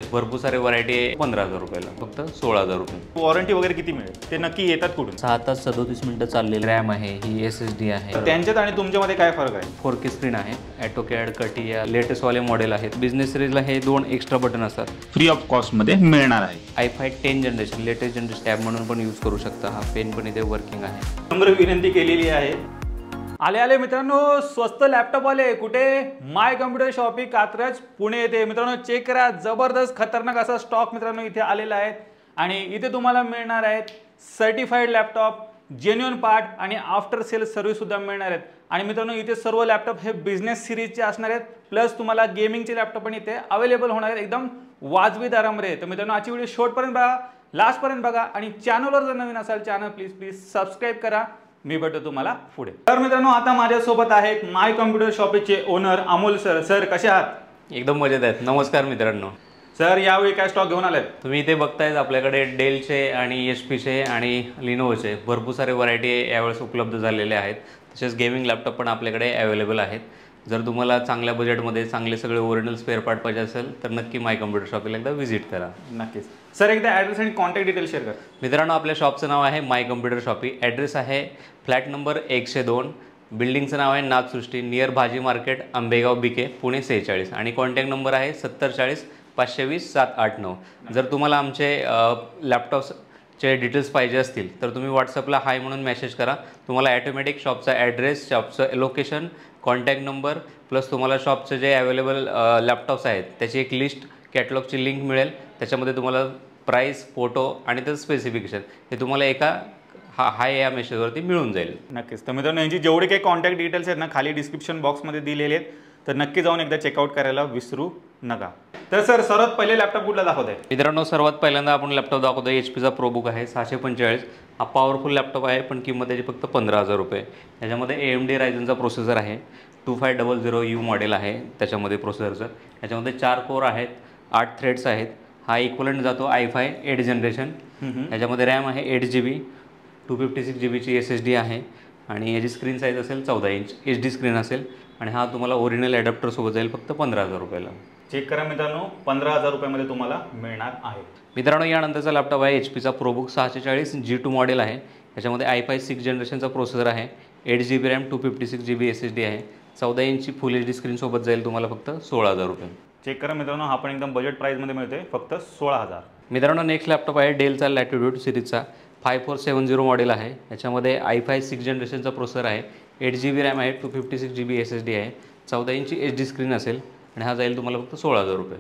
भरपूर सारे व्हरायटी आहे 15,000 रुपयाला, फक्त 16,000 रुपये. वॉरंटी वगैरे किती मिळेल? ते नक्की येतात कुठून? 6 तास 37 मिनिटं चाललेली रॅम आहे, ही SSD आहे. त्यांच्यात आणि तुमच्यामध्ये काय फरक आहे? 4K स्क्रीन आहे, AutoCAD, कटिया लेटेस्ट वाले मॉडेल आहेत. बिझनेस सिरीजला हे 2 एक्स्ट्रा बटन असतात, फ्री ऑफ कॉस्ट मध्ये मिळणार आहे. i5 10 generation latest generation tab म्हणून पण यूज करू शकता. हा पेन पण इथे वर्किंग आहे. नम्र विनंती केलेली आहे. आले मित्रांनो, स्वस्त लॅपटॉप आले. कुठे? माय कम्प्युटर शॉपी कात्रज पुणे येथे. मित्रांनो चेक करा, जबरदस्त खतरनाक असा स्टॉक मित्रांनो इथे आलेला आहे. आणि इथे तुम्हाला मिळणार आहेत सर्टिफाईड लॅपटॉप, जेन्युइन पार्ट आणि आफ्टर सेल सर्व्हिस सुद्धा मिळणार आहेत. आणि मित्रांनो इथे सर्व लॅपटॉप हे बिझनेस सिरीजचे असणार आहेत, प्लस तुम्हाला गेमिंगचे लॅपटॉप पण इथे अवेलेबल होणार आहेत एकदम वाजवी दरामध्ये. तर मित्रांनो आजची व्हिडिओ शेवटपर्यंत बघा, लास्टपर्यंत बघा. आणि चॅनलवर जर नवीन असाल चॅनल प्लीज सबस्क्राईब करा. मी भेटतो तुम्हाला पुढे. तर मित्रांनो आता माझ्यासोबत आहेत माय कम्प्युटर शॉपीचे ओनर अमोल सर. सर कसे आहात? एकदम मजेत आहेत. नमस्कार मित्रांनो. सर यावेळी काय स्टॉक घेऊन आलेत? तुम्ही इथे बघतायत आपल्याकडे डेलचे आणि HPचे आणि लिनोवोचे भरपूर सारे व्हरायटी यावेळेस उपलब्ध झालेले आहेत. तसेच गेमिंग लॅपटॉप पण आपल्याकडे अवेलेबल आहेत. जर तुम्हाला चांगल्या बजेटमध्ये चांगले सगळे ओरिजिनल स्पेअर पार्ट पाहिजे असेल तर नक्की माय कम्प्युटर शॉपीला एकदा व्हिजिट करा. नक्कीच. सर एकदा ॲड्रेस आणि कॉन्टॅक्ट डिटेल शेअर करा. मित्रांनो आपल्या शॉपचं नाव आहे माय कम्प्युटर शॉपी. ॲड्रेस आहे फ्लॅट नंबर 102. बिल्डिंगचं नाव आहे नागसृष्टी, नियर भाजी मार्केट, आंबेगाव BK, पुणे 46. आणि कॉन्टॅक्ट नंबर आहे 7040 520 789. जर तुम्हाला आमचे लॅपटॉप्सचे डिटेल्स पाहिजे असतील तर तुम्ही व्हॉट्सअपला हाय म्हणून मेसेज करा. तुम्हाला ॲटोमॅटिक शॉपचा ॲड्रेस, शॉपचं लोकेशन, कॉन्टॅक्ट नंबर प्लस तुम्हाला शॉपचं जे अवेलेबल लॅपटॉप्स आहेत त्याची एक लिस्ट, कॅटलॉगची लिंक मिळेल. त्याच्यामध्ये तुम्हाला प्राईस, फोटो आणि त्याचं स्पेसिफिकेशन हे तुम्हाला एका हाय या मेसेजवरती मिळून जाईल. नक्कीच. तर मित्रांनो यांची जेवढे काही कॉन्टॅक्ट डिटेल्स आहेत ना खाली डिस्क्रिप्शन बॉक्समध्ये दिलेले आहेत, तर नक्की जाऊन एकदा चेकआउट करायला विसरू नका. तर सर सर्वात पहिले लॅपटॉप कुठला दाखवत आहे? मित्रांनो सर्वात पहिल्यांदा आपण लॅपटॉप दाखवतो HPचा प्रोबुक आहे 645. हा पॉवरफुल लॅपटॉप आहे पण किंमत त्याची फक्त 15,000 रुपये. त्याच्यामध्ये AMD रायझनचा प्रोसेसर आहे, 2500U मॉडेल आहे त्याच्यामध्ये प्रोसेसरचं. त्याच्यामध्ये 4 कोर आहेत, 8 थ्रेड्स आहेत. हा इक्वलंट जातो i5 8 जनरेशन. याच्यामध्ये रॅम आहे 8GB, 256 GBची SSD आहे. आणि याची स्क्रीन साईज असेल 14 इंच HD स्क्रीन असेल. आणि हा तुम्हाला ओरिजिनल ॲडॅप्टरसोबत जाईल फक्त 15,000 रुपयाला. चेक करा मित्रांनो, 15,000 रुपयामध्ये तुम्हाला मिळणार आहे. मित्रांनो यानंतरचा लॅपटॉप आहे HPचा प्रोबुक 640 G2 मॉडेल आहे. याच्यामध्ये i5 6 जनरेशनचा प्रोसेसर आहे, 8GB रॅम, 256 GB SSD आहे. 14 इंचची फुल HD स्क्रीनसोबत जाईल तुम्हाला फक्त 16,000 रुपये. चेक करा मित्रांनो, हा पण एकदम बजेट प्राईजमध्ये मिळतोय फक्त 16,000. मित्रांनो नेक्स्ट लॅपटॉप आहे डेलचा लॅटिट्यूड सिरीजचा 5470 मॉडेल आहे. याच्यामध्ये i5 6 जनरेशनचा प्रोसेसर आहे, 8GB रॅम आहे, 256 GB SSD आहे. 14 इंची HD स्क्रीन असेल आणि हा जाईल तुम्हाला फक्त 16,000 रुपये.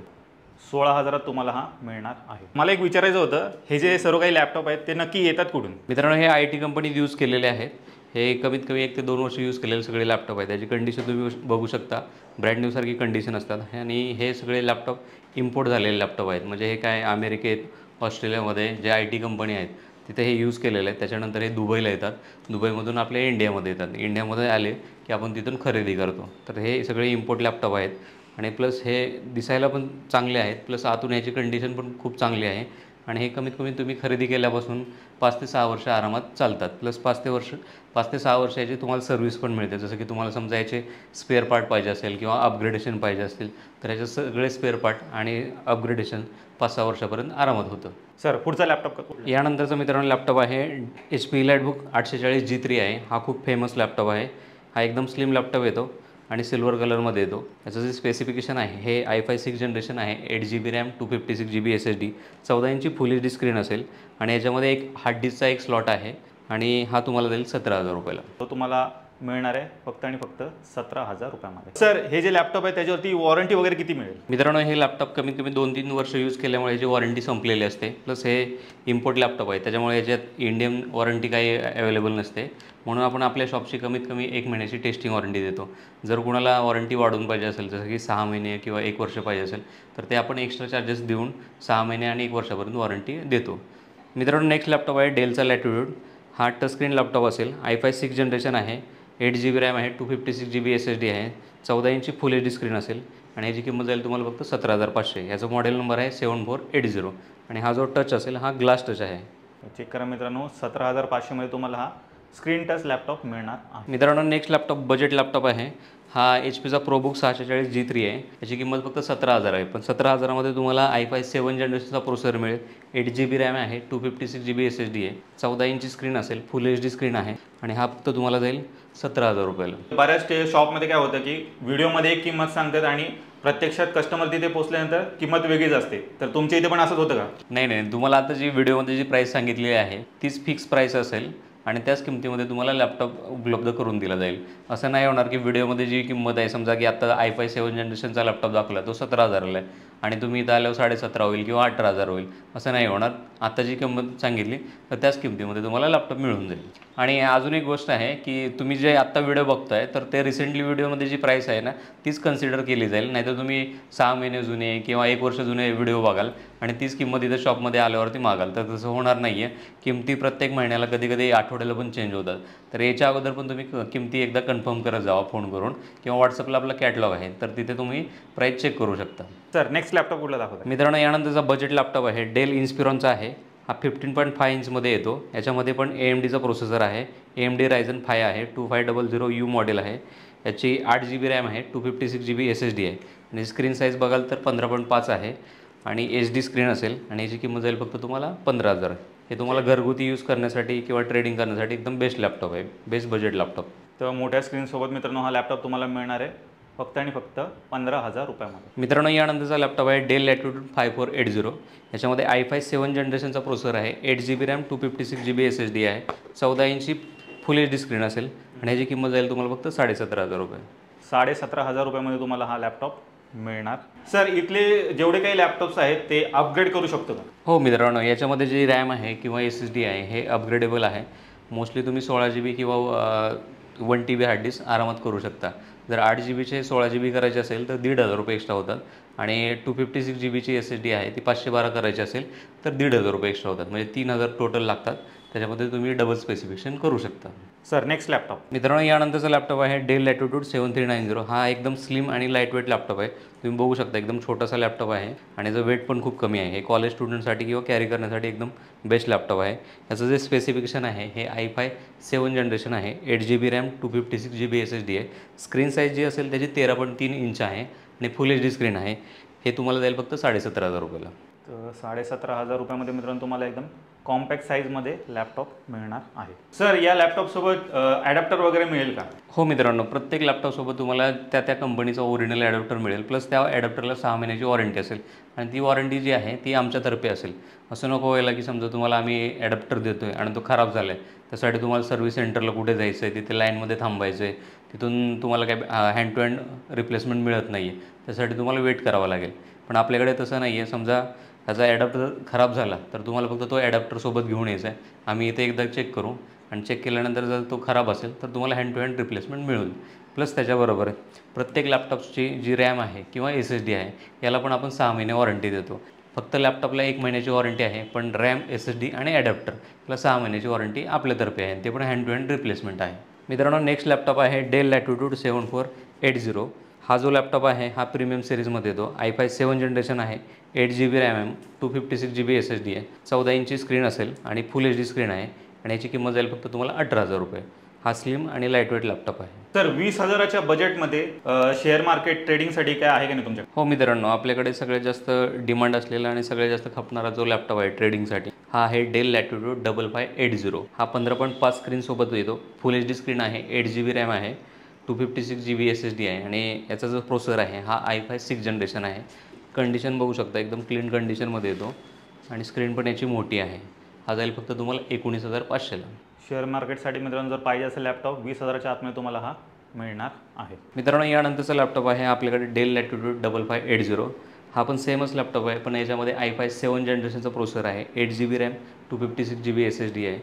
16,000 तुम्हाला हा मिळणार आहे. मला एक विचारायचं होतं, हे जे सर्व काही लॅपटॉप आहेत ते नक्की येतात कुठून? मित्रांनो हे IT कंपनीत यूज केलेले आहेत. हे कमीत कमी 1 ते 2 वर्ष यूज केलेले सगळे लॅपटॉप आहेत. त्याची कंडिशन तुम्ही बघू शकता, ब्रँड न्यू सारखी कंडिशन असतात. आणि हे सगळे लॅपटॉप इम्पोर्ट झालेले लॅपटॉप आहेत. म्हणजे हे काय अमेरिकेत, ऑस्ट्रेलियामध्ये जे IT कंपनी आहेत तिथे हे यूज केलेले आहेत. त्याच्यानंतर हे दुबईला येतात, दुबईमधून आपल्या इंडियामध्ये येतात. इंडियामध्ये आले की आपण तिथून खरेदी करतो. तर हे सगळे इम्पोर्ट लॅपटॉप आहेत. आणि प्लस हे दिसायला पण चांगले आहेत, प्लस आतून याची कंडिशन पण खूप चांगली आहे. आणि हे कमीत कमी तुम्ही खरेदी केल्यापासून 5 ते 6 वर्ष आरामात चालतात. प्लस 5 ते 6 वर्षाची तुम्हाला सर्व्हिस पण मिळते. जसं की तुम्हाला समजा याचे स्पेअर पार्ट पाहिजे असेल किंवा अपग्रेडेशन पाहिजे असतील तर याचे सगळे स्पेअर पार्ट आणि अपग्रेडेशन 5-6 वर्षापर्यंत आरामात होतं. सर पुढचा लॅपटॉप यानंतरचा मित्रांनो लॅपटॉप आहे HP EliteBook 840 G3 आहे. हा खूप फेमस लॅपटॉप आहे. हा एकदम स्लिम लॅपटॉप येतो आणि सिल्वर कलरमध्ये येतो. याचं जे स्पेसिफिकेशन आहे हे i5 6 जनरेशन आहे, 8GB रॅम, 256 GB SSD, 14 इंची फुल HD स्क्रीन असेल. आणि याच्यामध्ये एक हार्ड डिस्कचा एक स्लॉट आहे. आणि हा तुम्हाला जाईल 17,000 रुपयाला. तो तुम्हाला मिळणार आहे फक्त आणि फक्त 17,000 रुपयामध्ये. सर हे जे लॅपटॉप आहे त्याच्यावरती वॉरंटी वगैरे किती मिळेल? मित्रांनो हे लॅपटॉप कमीत कमी 2-3 वर्ष यूज केल्यामुळे याची वॉरंटी संपलेली असते. प्लस हे इम्पोर्ट लॅपटॉप आहे त्याच्यामुळे याच्यात इंडियन वॉरंटी काही अवेलेबल नसते. म्हणून आपण आपल्या शॉपची कमीत कमी 1 महिन्याची टेस्टिंग वॉरंटी देतो. जर कुणाला वॉरंटी वाढवून पाहिजे असेल जसं की 6 महिने किंवा 1 वर्ष पाहिजे असेल तर ते आपण एक्स्ट्रा चार्जेस देऊन 6 महिने आणि 1 वर्षापर्यंत वॉरंटी देतो. मित्रांनो नेक्स्ट लॅपटॉप आहे डेलचा लॅटिट्यूड. हा टच स्क्रीन लॅपटॉप असेल, i5 6 जनरेशन आहे, 8GB रॅम आहे, 256 GB SSD आहे, 14 इंची फुल HD स्क्रीन असेल. आणि याची किंमत जाईल तुम्हाला फक्त 17,500. याचा मॉडेल नंबर आहे 7480. आणि हा जो टच असेल हा ग्लास टच आहे. चेक करा मित्रांनो, 17,500 मध्ये तुम्हाला हा स्क्रीन टच लॅपटॉप मिळणार आहे. मित्रांनो नेक्स्ट लॅपटॉप बजेट लॅपटॉप आहे. हा HP चा प्रोबुक 640G3 आहे. याची किंमत फक्त 17,000 आहे. पण 17,000मध्ये तुम्हाला i5 7 जनरेशनचा प्रोसेसर मिळेल. 8GB रॅम आहे, 256GB SSD आहे, 14 इंची स्क्रीन असेल, फुल HD स्क्रीन आहे आणि हा फक्त तुम्हाला जाईल 17,000 रुपयाला. बऱ्याच शॉपमध्ये काय होतं की व्हिडिओमध्ये एक किंमत सांगतात आणि प्रत्यक्षात कस्टमर तिथे पोहोचल्यानंतर किंमत वेगळीच असते. तर तुमच्या इथे पण असंच होतं का? नाही, तुम्हाला आता जी व्हिडिओमध्ये जी प्राईस सांगितलेली आहे तीच फिक्स प्राईस असेल आणि त्याच किमतीमध्ये तुम्हाला लॅपटॉप उपलब्ध करून दिला जाईल. असं नाही होणार की व्हिडिओमध्ये जी किंमत आहे, समजा की आता i5 7 जनरेशनचा लॅपटॉप दाखवला तो 17,000ला आहे आणि तुम्ही इथं आल्यावर 17,500 होईल किंवा 18,000 होईल, असं नाही होणार. आता जी किंमत सांगितली तर त्याच किमतीमध्ये तुम्हाला लॅपटॉप मिळून जाईल. आणि अजून एक गोष्ट आहे की तुम्ही जे आत्ता व्हिडिओ बघताय तर ते रिसेंटली व्हिडिओमध्ये जी प्राईस आहे ना तीच कन्सिडर केली जाईल. नाहीतर तुम्ही 6 महिने जुने किंवा 1 वर्ष जुने व्हिडिओ बघाल आणि तीच किंमत इथं शॉपमध्ये आल्यावरती मागाल तर तसं होणार नाही आहे. किमती प्रत्येक महिन्याला कधी आठवड्याला पण चेंज होतात. तर याच्या अगोदर पण तुम्ही किमती एकदा कन्फर्म करत जावा फोन करून किंवा व्हॉट्सअपला आपला कॅटलॉग आहे तर तिथे तुम्ही प्राईस चेक करू शकता. सर नेक्स्ट लॅपटॉप कुठला दाखवता? मित्रांनो, यानंतरचा बजेट लॅपटॉप आहे डेल इन्स्पिरॉनचा आहे. हा 15.5 इंचमध्ये येतो. याच्यामध्ये पण AMDचा प्रोसेसर आहे, AMD Ryzen 5 आहे, 2500U मॉडेल आहे. याची 8GB रॅम आहे, 256GB SSD आहे आणि स्क्रीन साईज बघाल तर 15.5 आहे आणि HD स्क्रीन असेल आणि याची किंमत जाईल फक्त तुम्हाला 15,000. हे तुम्हाला घरगुती यूज करण्यासाठी किंवा ट्रेडिंग करण्यासाठी एकदम बेस्ट लॅपटॉप आहे, बेस्ट बजेट लॅपटॉप. तर मोठ्या स्क्रीनसोबत मित्रांनो हा लॅपटॉप तुम्हाला मिळणार आहे फक्त आणि फक्त 15,000 रुपयामध्ये. मित्रांनो, यानंतरचा लॅपटॉप आहे डेल लॅटिट्यूड 5480. याच्यामध्ये i5 7 जनरेशनचा प्रोसेसर आहे, 8GB रॅम, 256GB SSD आहे, 14 इंची फुल HD स्क्रीन असेल आणि याची किंमत जाईल तुम्हाला फक्त 17,500 रुपये. 17,500 रुपयामध्ये तुम्हाला हा लॅपटॉप मिळणार. सर इथले जेवढे काही लॅपटॉप्स आहेत ते अपग्रेड करू शकतो का? हो मित्रांनो, याच्यामध्ये जी रॅम आहे किंवा SSD आहे हे अपग्रेडेबल आहे. मोस्टली तुम्ही 16GB किंवा 1TB हार्ड डिस्क आरामात करू शकता. जर 8GBचे 16GB करायचे असेल तर 1,500 रुपये एक्स्ट्रा होतात आणि 256GBची SSD आहे ती 512 करायची असेल तर 1,500 रुपये एक्स्ट्रा होतात. म्हणजे 3,000 टोटल लागतात. त्याच्यामध्ये तुम्ही डबल स्पेसिफिकेशन करू शकता. Sir next laptop. मित्रांनो, यानंतरचा लॅपटॉप आहे डेल लॅटिट्यूड 7390. हा एकदम स्लिम आणि लाईटवेट लॅपटॉप आहे. तुम्ही बघू शकता एकदम छोटासा लॅपटॉप आहे आणि याचं वेट पण खूप कमी आहे. हे कॉलेज स्टुडंटसाठी किंवा कॅरी करण्यासाठी एकदम बेस्ट लॅपटॉप आहे. याचं जे स्पेसिफिकेशन आहे हे i5 7 जनरेशन आहे, 8GB रॅम, 256GB SSD आहे. स्क्रीन साईज जी असेल त्याची 13.3 इंच आहे आणि फुल HD स्क्रीन आहे. हे तुम्हाला जाईल फक्त 17,500 रुपयाला. तर 17,500 रुपयामध्ये मित्रांनो तुम्हाला एकदम कॉम्पॅक्ट साईजमध्ये लॅपटॉप मिळणार आहे. सर या लॅपटॉपसोबत ॲडॅप्टर वगैरे मिळेल का? हो मित्रांनो, प्रत्येक लॅपटॉपसोबत तुम्हाला त्या कंपनीचा ओरिजिनल ॲडॅप्टर मिळेल. प्लस त्या ॲडॅप्टरला 6 महिन्याची वॉरंटी असेल आणि ती वॉरंटी जी आहे ती आमच्यातर्फे असेल. असं नको व्हायला की समजा तुम्हाला आम्ही ॲडॅप्टर देतो आहे आणि तो खराब झाला आहे, त्यासाठी तुम्हाला सर्व्हिस सेंटरला कुठे जायचं आहे, तिथे लाईनमध्ये थांबायचं आहे, तिथून तुम्हाला काय हँड टू हँड रिप्लेसमेंट मिळत नाही आहे, त्यासाठी तुम्हाला वेट करावं लागेल. पण आपल्याकडे तसं नाही आहे. समजा त्याचा ॲडॅप्टर खराब झाला तर तुम्हाला फक्त तो ॲडॅप्टरसोबत घेऊन यायचा आहे. आम्ही इथे एकदा चेक करू आणि चेक केल्यानंतर जर तो खराब असेल तर तुम्हाला हँड टू हँड रिप्लेसमेंट मिळेल. प्लस त्याच्याबरोबर प्रत्येक लॅपटॉपची जी रॅम आहे किंवा SSD आहे याला पण आपण 6 महिने वॉरंटी देतो. फक्त लॅपटॉपला 1 महिन्याची वॉरंटी आहे, पण रॅम, SSD आणि ॲडॅप्टर याला 6 महिन्याची वॉरंटी आपल्यातर्फे आहे. ते पण हँड टू हँड रिप्लेसमेंट आहे. मित्रांनो, नेक्स्ट लॅपटॉप आहे डेल लॅटिट्यूड 7480. हा जो लॅपटॉप आहे हा प्रीमियम सिरीजमध्ये येतो. i5 7 जनरेशन आहे, 8GB रॅम आहे, 256GB SSD आहे, 14 इंची स्क्रीन असेल आणि फुल HD स्क्रीन आहे आणि याची किंमत जाईल फक्त तुम्हाला 18,000 रुपये. हा स्लिम आणि लाईटवेट लॅपटॉप आहे. तर 20,000च्या बजेटमध्ये शेअर मार्केट ट्रेडिंगसाठी काय आहे का नाही तुमच्याकडे? हो मित्रांनो, आपल्याकडे सगळ्यात जास्त डिमांड असलेला आणि सगळ्यात जास्त खपणारा जो लॅपटॉप आहे ट्रेडिंगसाठी हा आहे डेल लॅटिट्यूड 5580. हा 15.5 स्क्रीनसोबत येतो. फुल HD स्क्रीन आहे, 8GB रॅम आहे, 256GB SSD आहे आणि याचा जो प्रोसेसर आहे हा i5 6 जनरेशन आहे. कंडिशन बघू शकता एकदम क्लीन कंडिशनमध्ये येतो आणि स्क्रीन पण याची मोठी आहे. हा जाईल फक्त तुम्हाला 19,500ला. शेअर मार्केटसाठी मित्रांनो जर पाहिजे असेल लॅपटॉप 20,000च्या आतमध्ये तुम्हाला हा मिळणार आहे. मित्रांनो, यानंतरचा लॅपटॉप आहे आपल्याकडे डेल लॅटिट्यूड 5580. हा पण सेमच लॅपटॉप आहे, पण याच्यामध्ये i5 7 जनरेशनचा प्रोसेसर आहे, 8GB रॅम, 256GB SSD आहे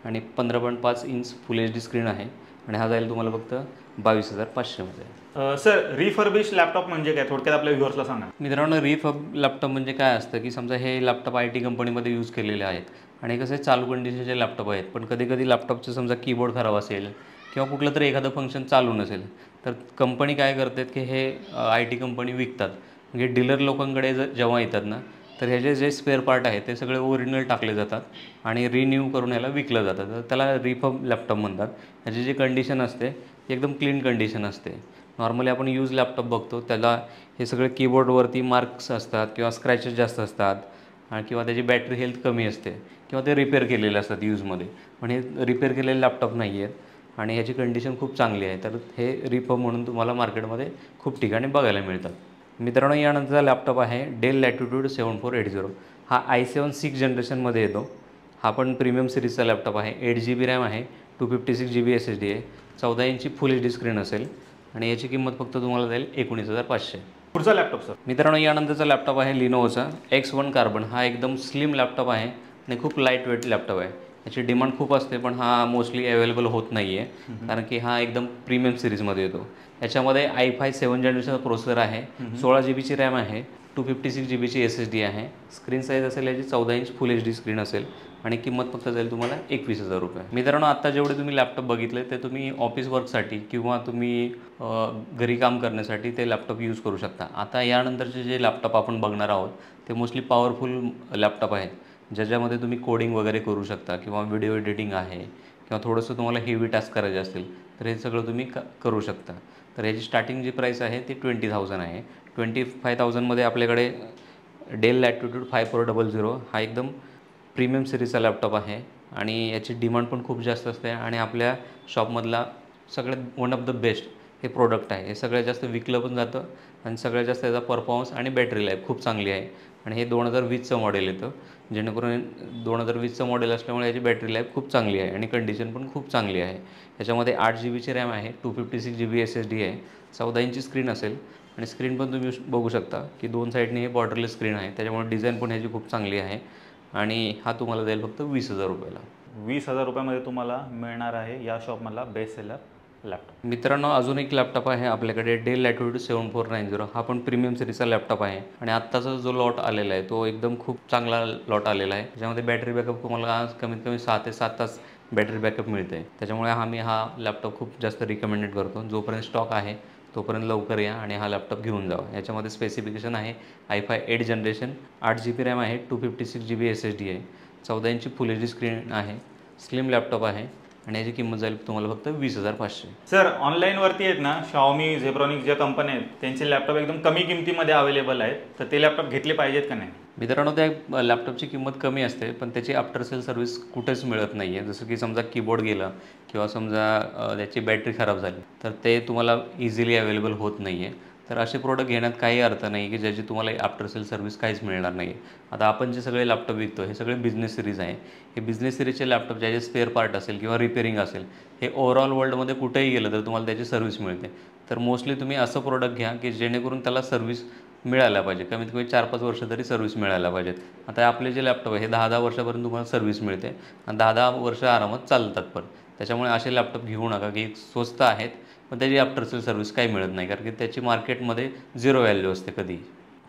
आणि 15.5 इंच फुल HD स्क्रीन आहे आणि हा जाईल तुम्हाला फक्त 22,500मध्ये. सर रिफर्बिश लॅपटॉप म्हणजे काय, थोडक्यात आपल्या व्ह्युअर्सला सांगा. मित्रांनो, रिफर्ब लॅपटॉप म्हणजे काय असतं की समजा हे लॅपटॉप IT कंपनीमध्ये यूज केलेले आहेत आणि कसं चालू कंडिशनचे लॅपटॉप आहेत, पण कधी लॅपटॉपचं समजा कीबोर्ड खराब असेल किंवा कुठलं तरी एखादं फंक्शन चालू नसेल तर कंपनी काय करतात की हे IT कंपनी विकतात. म्हणजे डीलर लोकांकडे जेव्हा येतात ना तर ह्याचे जे स्पेअर पार्ट आहेत ते सगळे ओरिजिनल टाकले जातात आणि रिन्यू करून याला विकलं जातं. तर त्याला रिफर्ब लॅपटॉप म्हणतात. ह्याची जी कंडिशन असते ती एकदम क्लीन कंडिशन असते. नॉर्मली आपण यूज लॅपटॉप बघतो त्याला हे सगळे कीबोर्डवरती मार्क्स असतात किंवा स्क्रॅचेस जास्त असतात किंवा त्याची बॅटरी हेल्थ कमी असते किंवा ते रिपेअर केलेले असतात यूजमध्ये. पण हे रिपेअर केलेले लॅपटॉप नाही आहेत आणि ह्याची कंडिशन खूप चांगली आहे. तर हे रिप म्हणून तुम्हाला मार्केटमध्ये खूप ठिकाणी बघायला मिळतात. मित्रांनो, यानंतरचा लॅपटॉप आहे डेल लॅटिट्यूड 7480. हा i7 6 जनरेशनमध्ये येतो. हा पण प्रीमियम सिरीजचा लॅपटॉप आहे. 8 GB रॅम आहे, 256 GB SSD आहे, 14 इंची फुल HD स्क्रीन असेल आणि याची किंमत फक्त तुम्हाला जाईल 19,500. पुढचा लॅपटॉप सर. मित्रांनो, यानंतरचा लॅपटॉप आहे लिनोवोचा X1 कार्बन. हा एकदम स्लिम लॅपटॉप आहे आणि खूप लाईट वेट लॅपटॉप आहे. याची डिमांड खूप असते पण हा मोस्टली अवेलेबल होत नाही आहे कारण की हा एकदम प्रीमियम सिरीजमध्ये येतो. याच्यामध्ये i5 7 जनरेशनचा प्रोसेसर आहे, 16 GBची रॅम आहे, 256 GBची SSD आहे. स्क्रीन साईज असेल याची 14 इंच फुल HD स्क्रीन असेल आणि किंमत फक्त जाईल तुम्हाला 21,000 रुपये. मित्रांनो, आता जेवढे तुम्ही लॅपटॉप बघितले ते तुम्ही ऑफिस वर्कसाठी किंवा तुम्ही घरी काम करण्यासाठी ते लॅपटॉप यूज करू शकता. आता यानंतरचे जे लॅपटॉप आपण बघणार आहोत ते मोस्टली पॉवरफुल लॅपटॉप आहेत ज्याच्यामध्ये तुम्ही कोडिंग वगैरे करू शकता किंवा व्हिडिओ एडिटिंग आहे किंवा थोडंसं तुम्हाला हेवी टास्क करायचे असतील तर हे सगळं तुम्ही करू शकता. तर याची स्टार्टिंग जी प्राईस आहे ती 20,000 आहे. 25,000मध्ये आपल्याकडे डेल लॅटिट्यूड 5400 हा एकदम प्रीमियम सिरीजचा लॅपटॉप आहे आणि याची डिमांड पण खूप जास्त असते आणि आपल्या शॉपमधला सगळ्यात वन ऑफ द बेस्ट हे प्रोडक्ट आहे. हे सगळ्यात जास्त विकलं पण जातं आणि सगळ्यात जास्त याचा परफॉर्मन्स आणि बॅटरी लाईफ खूप चांगली आहे आणि हे 2020चं मॉडेल येतं. जेणेकरून 2020चं मॉडेल असल्यामुळे याची बॅटरी लाईफ खूप चांगली आहे आणि कंडिशन पण खूप चांगली आहे. याच्यामध्ये 8 GBची रॅम आहे, 256 GB SSD आहे, 14 इंची स्क्रीन असेल आणि स्क्रीन पण तुम्ही बघू शकता की दोन साईडने हे बॉर्डरलेस स्क्रीन आहे. त्याच्यामुळे डिझाईन पण ह्याची खूप चांगली आहे आणि हा तुम्हाला जाईल फक्त 20,000 रुपयाला. 20,000 रुपयामध्ये तुम्हाला मिळणार आहे या शॉपमधला बेस्ट सेलर लॅपटॉप. मित्रांनो, अजून एक लॅपटॉप आहे आपल्याकडे डेल लॅटिट्यूड 7490. हा पण प्रीमियम सिरीजचा लॅपटॉप आहे आणि आत्ताचा जो लॉट आलेला आहे तो एकदम खूप चांगला लॉट आलेला आहे. त्याच्यामध्ये बॅटरी बॅकअप तुम्हाला कमीत कमी 6 ते 7 तास बॅटरी बॅकअप मिळते. त्याच्यामुळे आम्ही हा लॅपटॉप खूप जास्त रिकमेंडेड करतो. जोपर्यंत स्टॉक आहे तोपर्यंत लवकर या आणि हा लॅपटॉप घेऊन जावा. याच्यामध्ये स्पेसिफिकेशन आहे i5 8 जनरेशन, 8 GB रॅम आहे, 256 GB SSD आहे, 14 इंची फुल HD स्क्रीन आहे, स्लिम लॅपटॉप आहे आणि याची किंमत जाईल तुम्हाला फक्त 20,500. सर, ऑनलाईनवरती आहेत ना Xiaomi, झेब्रॉनिक्स ज्या कंपन्या आहेत त्यांचे लॅपटॉप एकदम कमी किमतीमध्ये अवेलेबल आहेत, तर ते लॅपटॉप घेतले पाहिजेत का नाही? मित्रांनो, त्या लॅपटॉपची किंमत कमी असते पण त्याची आफ्टर सेल सर्व्हिस कुठेच मिळत नाही आहे. जसं की समजा कीबोर्ड गेला किंवा समजा त्याची बॅटरी खराब झाली तर ते तुम्हाला इझिली अवेलेबल होत नाही आहे. तर असे प्रोडक्ट घेण्यात काही अर्थ नाही की ज्याची तुम्हाला आफ्टर सेल सर्व्हिस काहीच मिळणार नाही. आता आपण जे सगळे लॅपटॉप विकतो हे सगळे बिझनेस सिरीज आहे. हे बिझनेस सिरीजचे लॅपटॉप ज्याचे स्पेअर पार्ट असेल किंवा रिपेअरिंग असेल हे ओव्हरऑल वर्ल्डमध्ये कुठेही गेलं तर तुम्हाला त्याची सर्व्हिस मिळते. तर मोस्टली तुम्ही असं प्रोडक्ट घ्या की जेणेकरून त्याला सर्व्हिस मिळायला पाहिजे, कमीत कमी 4-5 वर्ष तरी सर्व्हिस मिळायला पाहिजेत. आता आपले जे लॅपटॉप आहे हे 10-10 वर्षापर्यंत तुम्हाला सर्व्हिस मिळते आणि 10-10 वर्ष आरामात चालतात. पण त्याच्यामुळे असे लॅपटॉप घेऊ नका की स्वस्त आहेत पण त्याची आफ्टर सेल सर्व्हिस काही मिळत नाही कारण की त्याची मार्केटमध्ये 0 व्हॅल्यू असते कधी.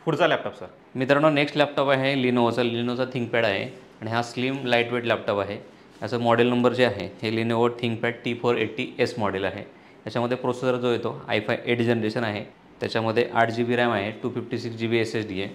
पुढचा लॅपटॉप सर. मित्रांनो, नेक्स्ट लॅपटॉप आहे लिनोचा थिंकपॅड आहे आणि हा स्लिम लाईट वेट लॅपटॉप आहे. याचं मॉडेल नंबर जे आहे हे लिनोवो थिंकपॅड T480S मॉडेल आहे. याच्यामध्ये प्रोसेसर जो येतो i5 8 जनरेशन आहे. त्याच्यामध्ये 8 GB रॅम आहे, 256 GB SSD आहे,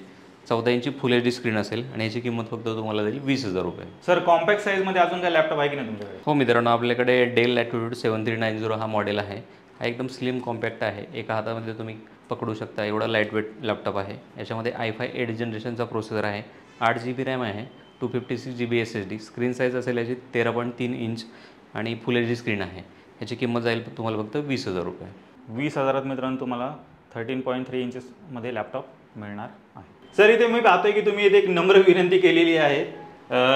14 इंची फुल HD स्क्रीन असेल आणि याची किंमत फक्त तुम्हाला जाईल 20,000 रुपये. सर, कॉम्पॅक्ट साईजमध्ये अजून काय लॅपटॉप आहे की नाही तुमच्याकडे? हो मित्रांनो, आपल्याकडे डेल लॅटिट्यूड 7390 हा मॉडेल आहे. हा एकदम स्लिम कॉम्पॅक्ट आहे, एका हातामध्ये तुम्ही पकडू शकता एवढा लाईट वेट लॅपटॉप आहे. याच्यामध्ये i5 8 जनरेशनचा प्रोसेसर आहे, 8 GB रॅम आहे, 256 GB SSD, स्क्रीन साईज असेल याची 13.3 इंच आणि फुल HD स्क्रीन आहे. याची किंमत जाईल तुम्हाला फक्त 20,000 रुपये. 20,000 मित्रांनो तुम्हाला 13.3 इंचेसमध्ये लॅपटॉप मिळणार आहे. सर, इथे मी पाहतोय की तुम्ही इथे एक नम्र विनंती केलेली आहे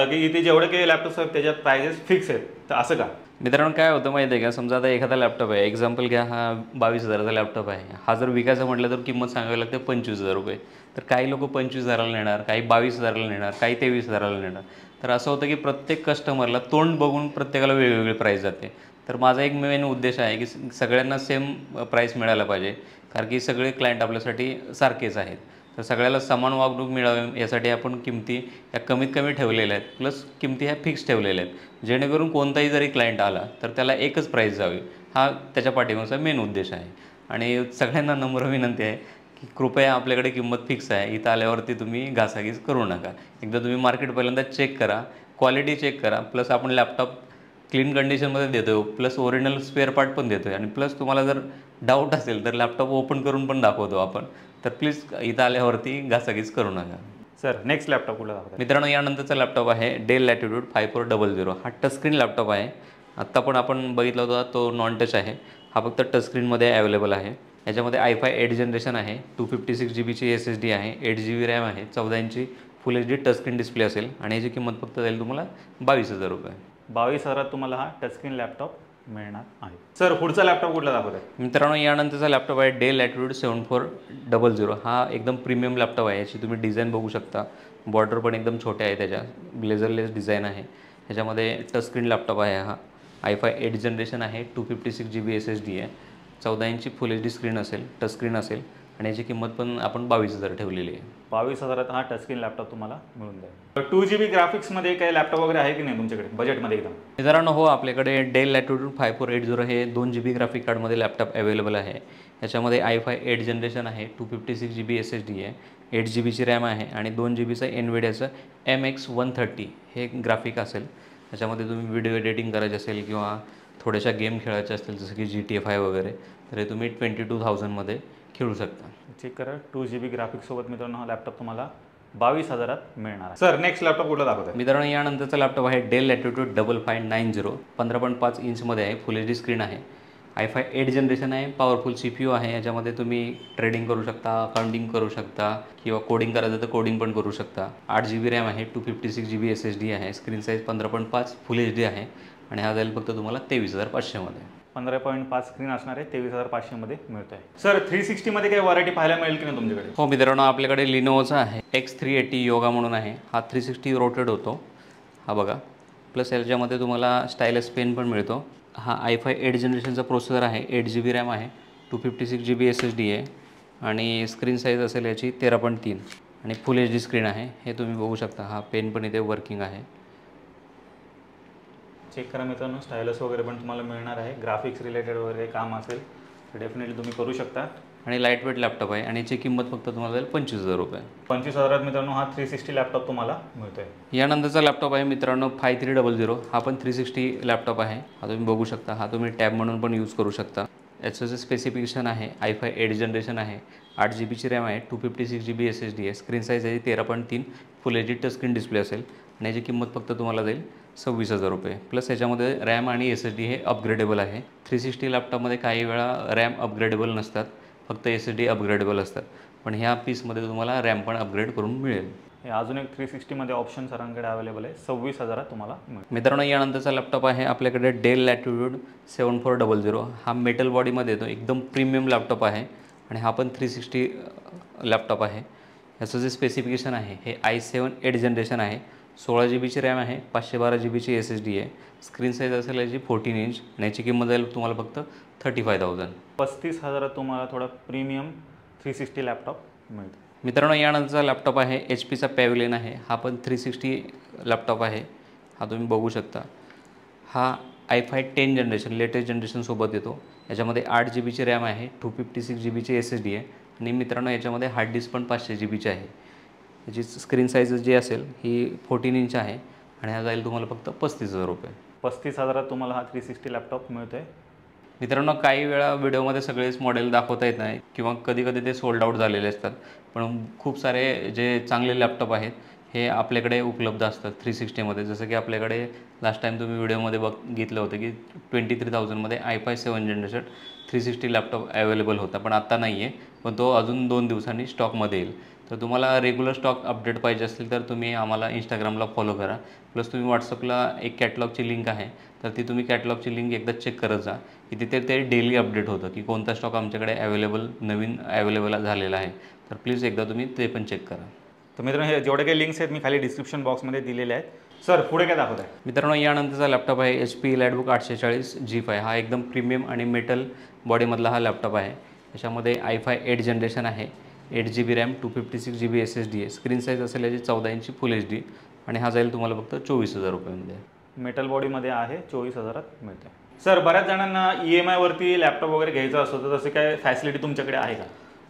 की इथे जेवढे काही लॅपटॉप्स आहेत त्याच्यात प्राइजेस फिक्स आहेत, तर असं का? मित्रांनो, काय होतं माहिती आहे का, समजा आता एखादा लॅपटॉप आहे, एक्झाम्पल घ्या, हा 22,000चा लॅपटॉप आहे. हा जर विकायचा म्हटलं तर किंमत सांगावी लागते 25,000 रुपये. तर काही लोक 25,000ला नेणार, काही 22,000ला नेणार, काही 23,000ला नेणार. तर असं होतं की प्रत्येक कस्टमरला तोंड बघून प्रत्येकाला वेगवेगळी प्राईस जाते. तर माझा एक मेन उद्देश आहे की सगळ्यांना सेम प्राईस मिळायला पाहिजे कारण की सगळे क्लायंट आपल्यासाठी सारखेच आहेत. तर सगळ्याला समान वागणूक मिळावी यासाठी आपण किमती ह्या कमीत कमी ठेवलेल्या आहेत, प्लस किमती ह्या फिक्स ठेवलेल्या आहेत जेणेकरून कोणताही जरी क्लायंट आला तर त्याला एकच प्राईस जावी, हा त्याच्या पाठीमागचा मेन उद्देश आहे. आणि सगळ्यांना नम्र विनंती आहे की कृपया आपल्याकडे किंमत फिक्स आहे, इथं आल्यावरती तुम्ही घासाघीस करू नका. एकदा तुम्ही मार्केट पहिल्यांदा चेक करा, क्वालिटी चेक करा, प्लस आपण लॅपटॉप क्लीन कंडिशनमध्ये देतो, प्लस ओरिजिनल स्पेअर पार्ट पण देतो आहे आणि प्लस तुम्हाला जर डाऊट असेल तर लॅपटॉप ओपन करून पण दाखवतो आपण. तर प्लीज इथं आल्यावरती घासाघीस करू नका. सर नेक्स्ट लॅपटॉप कुठला दाखवताय? मित्रांनो, यानंतरचा लॅपटॉप आहे डेल लॅटिट्यूड 5400. हा टचस्क्रीन लॅपटॉप आहे. आत्ता पण आपण बघितला होता तो नॉन टच आहे. हा फक्त टचस्क्रीनमध्ये अवेलेबल आहे. याच्यामध्ये i5 8 जनरेशन आहे, 256 जीबीची SSD आहे, 8 GB रॅम आहे, 14 इंची फुल HD टचस्क्रीन डिस्प्ले असेल आणि याची किंमत फक्त जाईल तुम्हाला 22,000 रुपये. 22,000 तुम्हाला हा टचस्क्रीन लॅपटॉप मिळणार आहे. सर पुढचा लॅपटॉप कुठला दाखवत आहे? मित्रांनो, यानंतरचा लॅपटॉप आहे डेल लॅटिट्यूड 7400. हा एकदम प्रीमियम लॅपटॉप आहे. याची तुम्ही डिझाईन बघू शकता. बॉर्डर पण एकदम छोटे आहे, त्याच्या ब्लेझरलेस डिझाईन आहे. ह्याच्यामध्ये टचस्क्रीन लॅपटॉप आहे. हा i5 8 जनरेशन आहे, 256 GB SSD आहे, 14 इंची फुल HD स्क्रीन असेल, टचस्क्रीन असेल आणि याची किंमत पण आपण 22,000 ठेवलेली आहे. 22,000 हा टचस्क्रीन लॅपटॉप तुम्हाला मिळून जाईल. 2 GB ग्राफिक्समध्ये काही लॅपटॉप वगैरे आहे की नाही तुमच्याकडे बजेटमध्ये एकदम? मित्रांनो, हो, आपल्याकडे डेल लॅटिट्यूड 5480 हे 2 GB ग्राफिक कार्डमध्ये लॅपटॉप अवेलेबल आहे. याच्यामध्ये i5 8 जनरेशन आहे, 256 GB SSD आहे, 8 GBची रॅम आहे आणि 2 GBचं NVIDIAचं MX 130 हे ग्राफिक असेल. त्याच्यामध्ये तुम्ही व्हिडिओ एडिटिंग करायचे असेल किंवा थोड्याशा गेम खेळायच्या असतील जसं की GTA 5 वगैरे, तर हे तुम्ही 22,000मध्ये खेळू शकता. चेक करा, 2 GB ग्राफिक्ससोबत मित्रांनो हा लॅपटॉप तुम्हाला 22,000 मिळणार आहे. सर नेक्स्ट लॅपटॉप कुठला दाखवत आहे? मित्रांनो, यानंतरचा लॅपटॉप आहे डेल लॅटिट्यूड 5590, 15.5 इंचमध्ये आहे, फुल HD स्क्रीन आहे, i5 8 जनरेशन आहे, पॉवरफुल CPU आहे. याच्यामध्ये तुम्ही ट्रेडिंग करू शकता, अकाउंटिंग करू शकता किंवा कोडिंग करायचं तर कोडिंग पण करू शकता. 8 GB रॅम आहे, 256 GB SSD आहे, स्क्रीन साईज 15.5 फुल HD आहे आणि हा जाईल फक्त तुम्हाला 23,500मध्ये. 15.5 स्क्रीन असणार आहे, 23,500मध्ये मिळत आहे. सर 360मध्ये काही व्हरायटी पाहायला मिळेल की नाही तुमच्याकडे? हो मित्रांनो, आपल्याकडे लिनोवोचा आहे X380 योगा म्हणून आहे. हा 360 रोटेट होतो, हा बघा. प्लस याच्यामध्ये तुम्हाला स्टायलस पेन पण मिळतो. हा i5 8 जनरेशनचा प्रोसेसर आहे, 8 GB रॅम आहे, 256 GB SSD आहे आणि स्क्रीन साईज असेल याची 13.3 आणि फुल HD स्क्रीन आहे. हे तुम्ही बघू शकता. हा पेन पण इथे वर्किंग आहे. चेक करा मित्रांनो, स्टायलस वगैरे पण तुम्हाला मिळणार आहे. ग्राफिक्स रिलेटेड वगैरे काम असेल तर डेफिनेटली तुम्ही करू शकता. आणि लाईट वेट लॅपटॉप आहे आणि याची किंमत फक्त तुम्हाला जाईल 25,000 रुपये. 25,000 मित्रांनो हा 360 लॅपटॉप तुम्हाला मिळतो आहे. यानंतरचा लॅपटॉप आहे मित्रांनो 5300. हा पण 360 लॅपटॉप आहे. हा तुम्ही बघू शकता. हा तुम्ही टॅब म्हणून पण यूज करू शकता. याचं जे स्पेसिफिकेशन आहे, i5 8 जनरेशन आहे, 8 GBची रॅम आहे, 256 GB SSD आहे, स्क्रीन साईज आहे 13.3, फुल HD टच स्क्रीन डिस्प्ले असेल आणि याची किंमत फक्त तुम्हाला जाईल 26,000 रुपये. प्लस याच्यामध्ये रॅम आणि SSD हे अपग्रेडेबल आहे. 360 लॅपटॉपमध्ये काही वेळा रॅम अपग्रेडेबल नसतात, फक्त SSD अपग्रेडेबल असतात. पण ह्या पीसमध्ये तुम्हाला रॅम पण अपग्रेड करून मिळेल. हे अजून एक 360मध्ये ऑप्शन सरांकडे अवेलेबल आहे. 26,000 तुम्हाला मिळेल. मित्रांनो, यानंतरचा लॅपटॉप आहे आपल्याकडे डेल लॅटिट्यूड 7400. हा मेटल बॉडीमध्ये येतो, एकदम प्रीमियम लॅपटॉप आहे आणि हा पण 360 लॅपटॉप आहे. याचं जे स्पेसिफिकेशन आहे हे i7 8 जनरेशन आहे, 16 GBची रॅम आहे, 512 GBची SSD आहे, स्क्रीन साईज असेल याची 14 इंच आणि याची किंमत जाईल तुम्हाला फक्त 35,000. 35,000 तुम्हाला थोडा प्रीमियम 360 लॅपटॉप मिळतो. मित्रांनो, यानंतरचा लॅपटॉप आहे HPचा पॅव्हिलियन आहे. हा पण 360 लॅपटॉप आहे. हा तुम्ही बघू शकता. हा i5 10 जनरेशन लेटेस्ट जनरेशनसोबत येतो. याच्यामध्ये 8 GBची रॅम आहे, 256 GBची SSD आहे आणि मित्रांनो याच्यामध्ये हार्ड डिस्क पण 500 GBची आहे. याची स्क्रीन साईज जी असेल ही 14 इंच आहे आणि हा जाईल तुम्हाला फक्त 35,000 रुपये. 35,000 तुम्हाला हा 360 लॅपटॉप मिळतो आहे. मित्रांनो, काही वेळा व्हिडिओमध्ये सगळेच मॉडेल दाखवता येत नाही किंवा कधी कधी ते सोल्ड आउट झालेले असतात. पण खूप सारे जे चांगले लॅपटॉप आहेत हे आपल्याकडे उपलब्ध असतात 360मध्ये. जसं की आपल्याकडे लास्ट टाईम तुम्ही व्हिडिओमध्ये बघितलं होतं की 23,000मध्ये i5 7 जनरेशन 360 लॅपटॉप अवेलेबल होता, पण आत्ता नाही आहे. पण तो अजून 2 दिवसांनी स्टॉकमध्ये येईल. तर तुम्हाला रेग्युलर स्टॉक अपडेट पाहिजे असतील तर तुम्ही आम्हाला इंस्टाग्रामला फॉलो करा. प्लस तुम्ही व्हॉट्सअपला एक कॅटलॉगची लिंक आहे, तर ती तुम्ही कॅटलॉगची लिंक एकदा चेक करत जा की तिथे ते डेली अपडेट होतं की कोणता स्टॉक आमच्याकडे नवीन अवेलेबल झालेला आहे. तर प्लीज एकदा तुम्ही ते पण चेक करा. तर मित्रांनो, हे जेवढे काही लिंक्स आहेत मी खाली डिस्क्रिप्शन बॉक्समध्ये दिलेले आहेत. सर पुढे काय दाखवत आहे? मित्रांनो, यानंतरचा लॅपटॉप आहे HP EliteBook 840 G5. हा एकदम प्रीमियम आणि मेटल बॉडीमधला हा लॅपटॉप आहे. याच्यामध्ये i5 8 जनरेशन आहे, 8 GB रॅम, 256 GB SSD आहे, स्क्रीन साईज असेल याची 14 इंची फुल HD आणि हा जाईल तुम्हाला फक्त 24,000 रुपयांमध्ये. मेटल बॉडीमध्ये आहे, 24,000 मिळते. सर बऱ्याच जणांना EMI वरती लॅपटॉप वगैरे घ्यायचा असतो, तर तसे काय फॅसिलिटी तुमच्याकडे आहे का?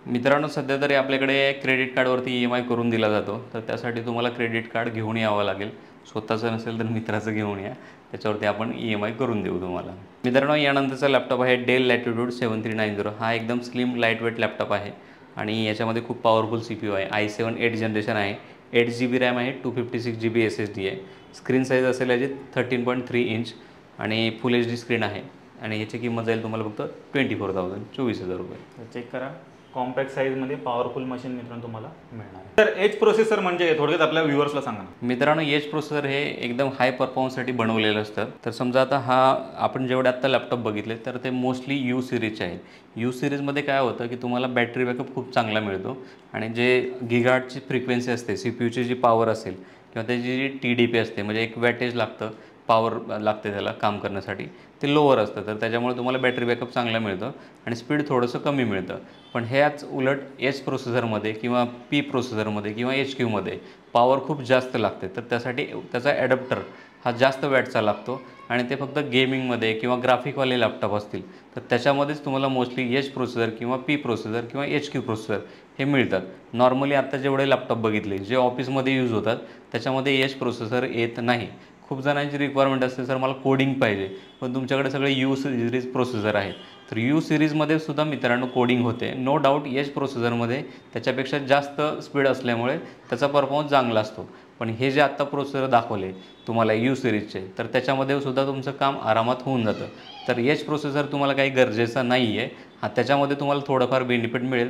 मित्रांनो, सध्या तरी आपल्याकडे क्रेडिट कार्डवरती EMI करून दिला जातो, तर त्यासाठी तुम्हाला क्रेडिट कार्ड घेऊन यावं लागेल. स्वतःचं नसेल तर मित्राचं घेऊन या, त्याच्यावरती आपण EMI करून देऊ तुम्हाला. मित्रांनो, यानंतरचा लॅपटॉप आहे डेल लॅटिट्यूड 7390. हा एकदम स्लिम लाईटवेट लॅपटॉप आहे आणि याच्यामध्ये खूप पॉवरफुल CPU आहे. i7 8 जनरेशन आहे, 8 GB रॅम आहे, 256 GB SSD आहे. स्क्रीन साईज असेल याची 13.3 इंच आणि फुल HD स्क्रीन आहे आणि याची किंमत जाईल तुम्हाला फक्त 24,000 24,000 रुपये. चेक करा, कॉम्पॅक्ट साईजमध्ये पॉवरफुल मशीन मित्रांनो तुम्हाला मिळणार आहे. तर एज प्रोसेसर म्हणजे थोडक्यात आपल्या व्ह्युअर्सला सांगा ना. मित्रांनो, एज प्रोसेसर हे एकदम हाय परफॉर्मन्ससाठी बनवलेलं असतं. तर समजा आता हा आपण जेवढे आत्ता लॅपटॉप बघितले तर ते मोस्टली U सिरीजचे आहेत. U सिरीजमध्ये काय होतं की तुम्हाला बॅटरी बॅकअप खूप चांगला मिळतो आणि जे गिगाहर्ट्जची फ्रिक्वेन्सी असते, CPUची जी पॉवर असेल किंवा त्याची जी TDP असते, म्हणजे एक वॅटेज लागतं, पॉवर लागते त्याला काम करण्यासाठी, ते लोअर असतं. तर त्याच्यामुळे तुम्हाला बॅटरी बॅकअप चांगला मिळतं आणि स्पीड थोडंसं कमी मिळतं. पण ह्याच उलट एच प्रोसेसरमध्ये किंवा P प्रोसेसरमध्ये किंवा HQमध्ये पॉवर खूप जास्त लागते. तर त्यासाठी त्याचा ॲडॅप्टर हा जास्त वॅटचा लागतो आणि ते फक्त गेमिंगमध्ये किंवा ग्राफिकवाले लॅपटॉप असतील तर त्याच्यामध्येच तुम्हाला मोस्टली एच प्रोसेसर किंवा P प्रोसेसर किंवा HQ प्रोसेसर हे मिळतात. नॉर्मली आत्ता जेवढे लॅपटॉप बघितले जे ऑफिसमध्ये यूज होतात त्याच्यामध्ये एच प्रोसेसर येत नाही. खूप जणांची रिक्वायरमेंट असते, सर मला कोडिंग पाहिजे, पण तुमच्याकडे सगळे U सिरीज प्रोसेसर आहेत. तर U सिरीजमध्ये सुद्धा मित्रांनो कोडिंग होते. नो डाऊट एच प्रोसेसरमध्ये त्याच्यापेक्षा जास्त स्पीड असल्यामुळे त्याचा परफॉर्मन्स चांगला असतो. पण हे जे आत्ता प्रोसेसर दाखवले तुम्हाला U सिरीजचे, तर त्याच्यामध्ये सुद्धा तुमचं काम आरामात होऊन जातं. तर एच प्रोसेसर तुम्हाला काही गरजेचा नाही आहे. त्याच्यामध्ये तुम्हाला थोडंफार बेनिफिट मिळेल,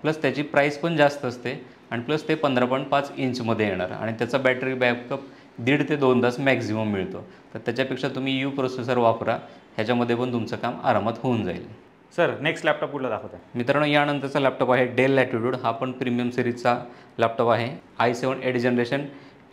प्लस त्याची प्राईस पण जास्त असते आणि प्लस ते 15.5 इंचमध्ये येणार आणि त्याचा बॅटरी बॅकअप 1.5 ते 2 तास मॅक्झिमम मिळतो. तर त्याच्यापेक्षा तुम्ही U प्रोसेसर वापरा, ह्याच्यामध्ये पण तुमचं काम आरामात होऊन जाईल. सर नेक्स्ट लॅपटॉप कुठला दाखवत आहे? मित्रांनो, यानंतरचा लॅपटॉप आहे डेल लॅटिट्यूड. हा पण प्रीमियम सिरीजचा लॅपटॉप आहे. i7 8 generation,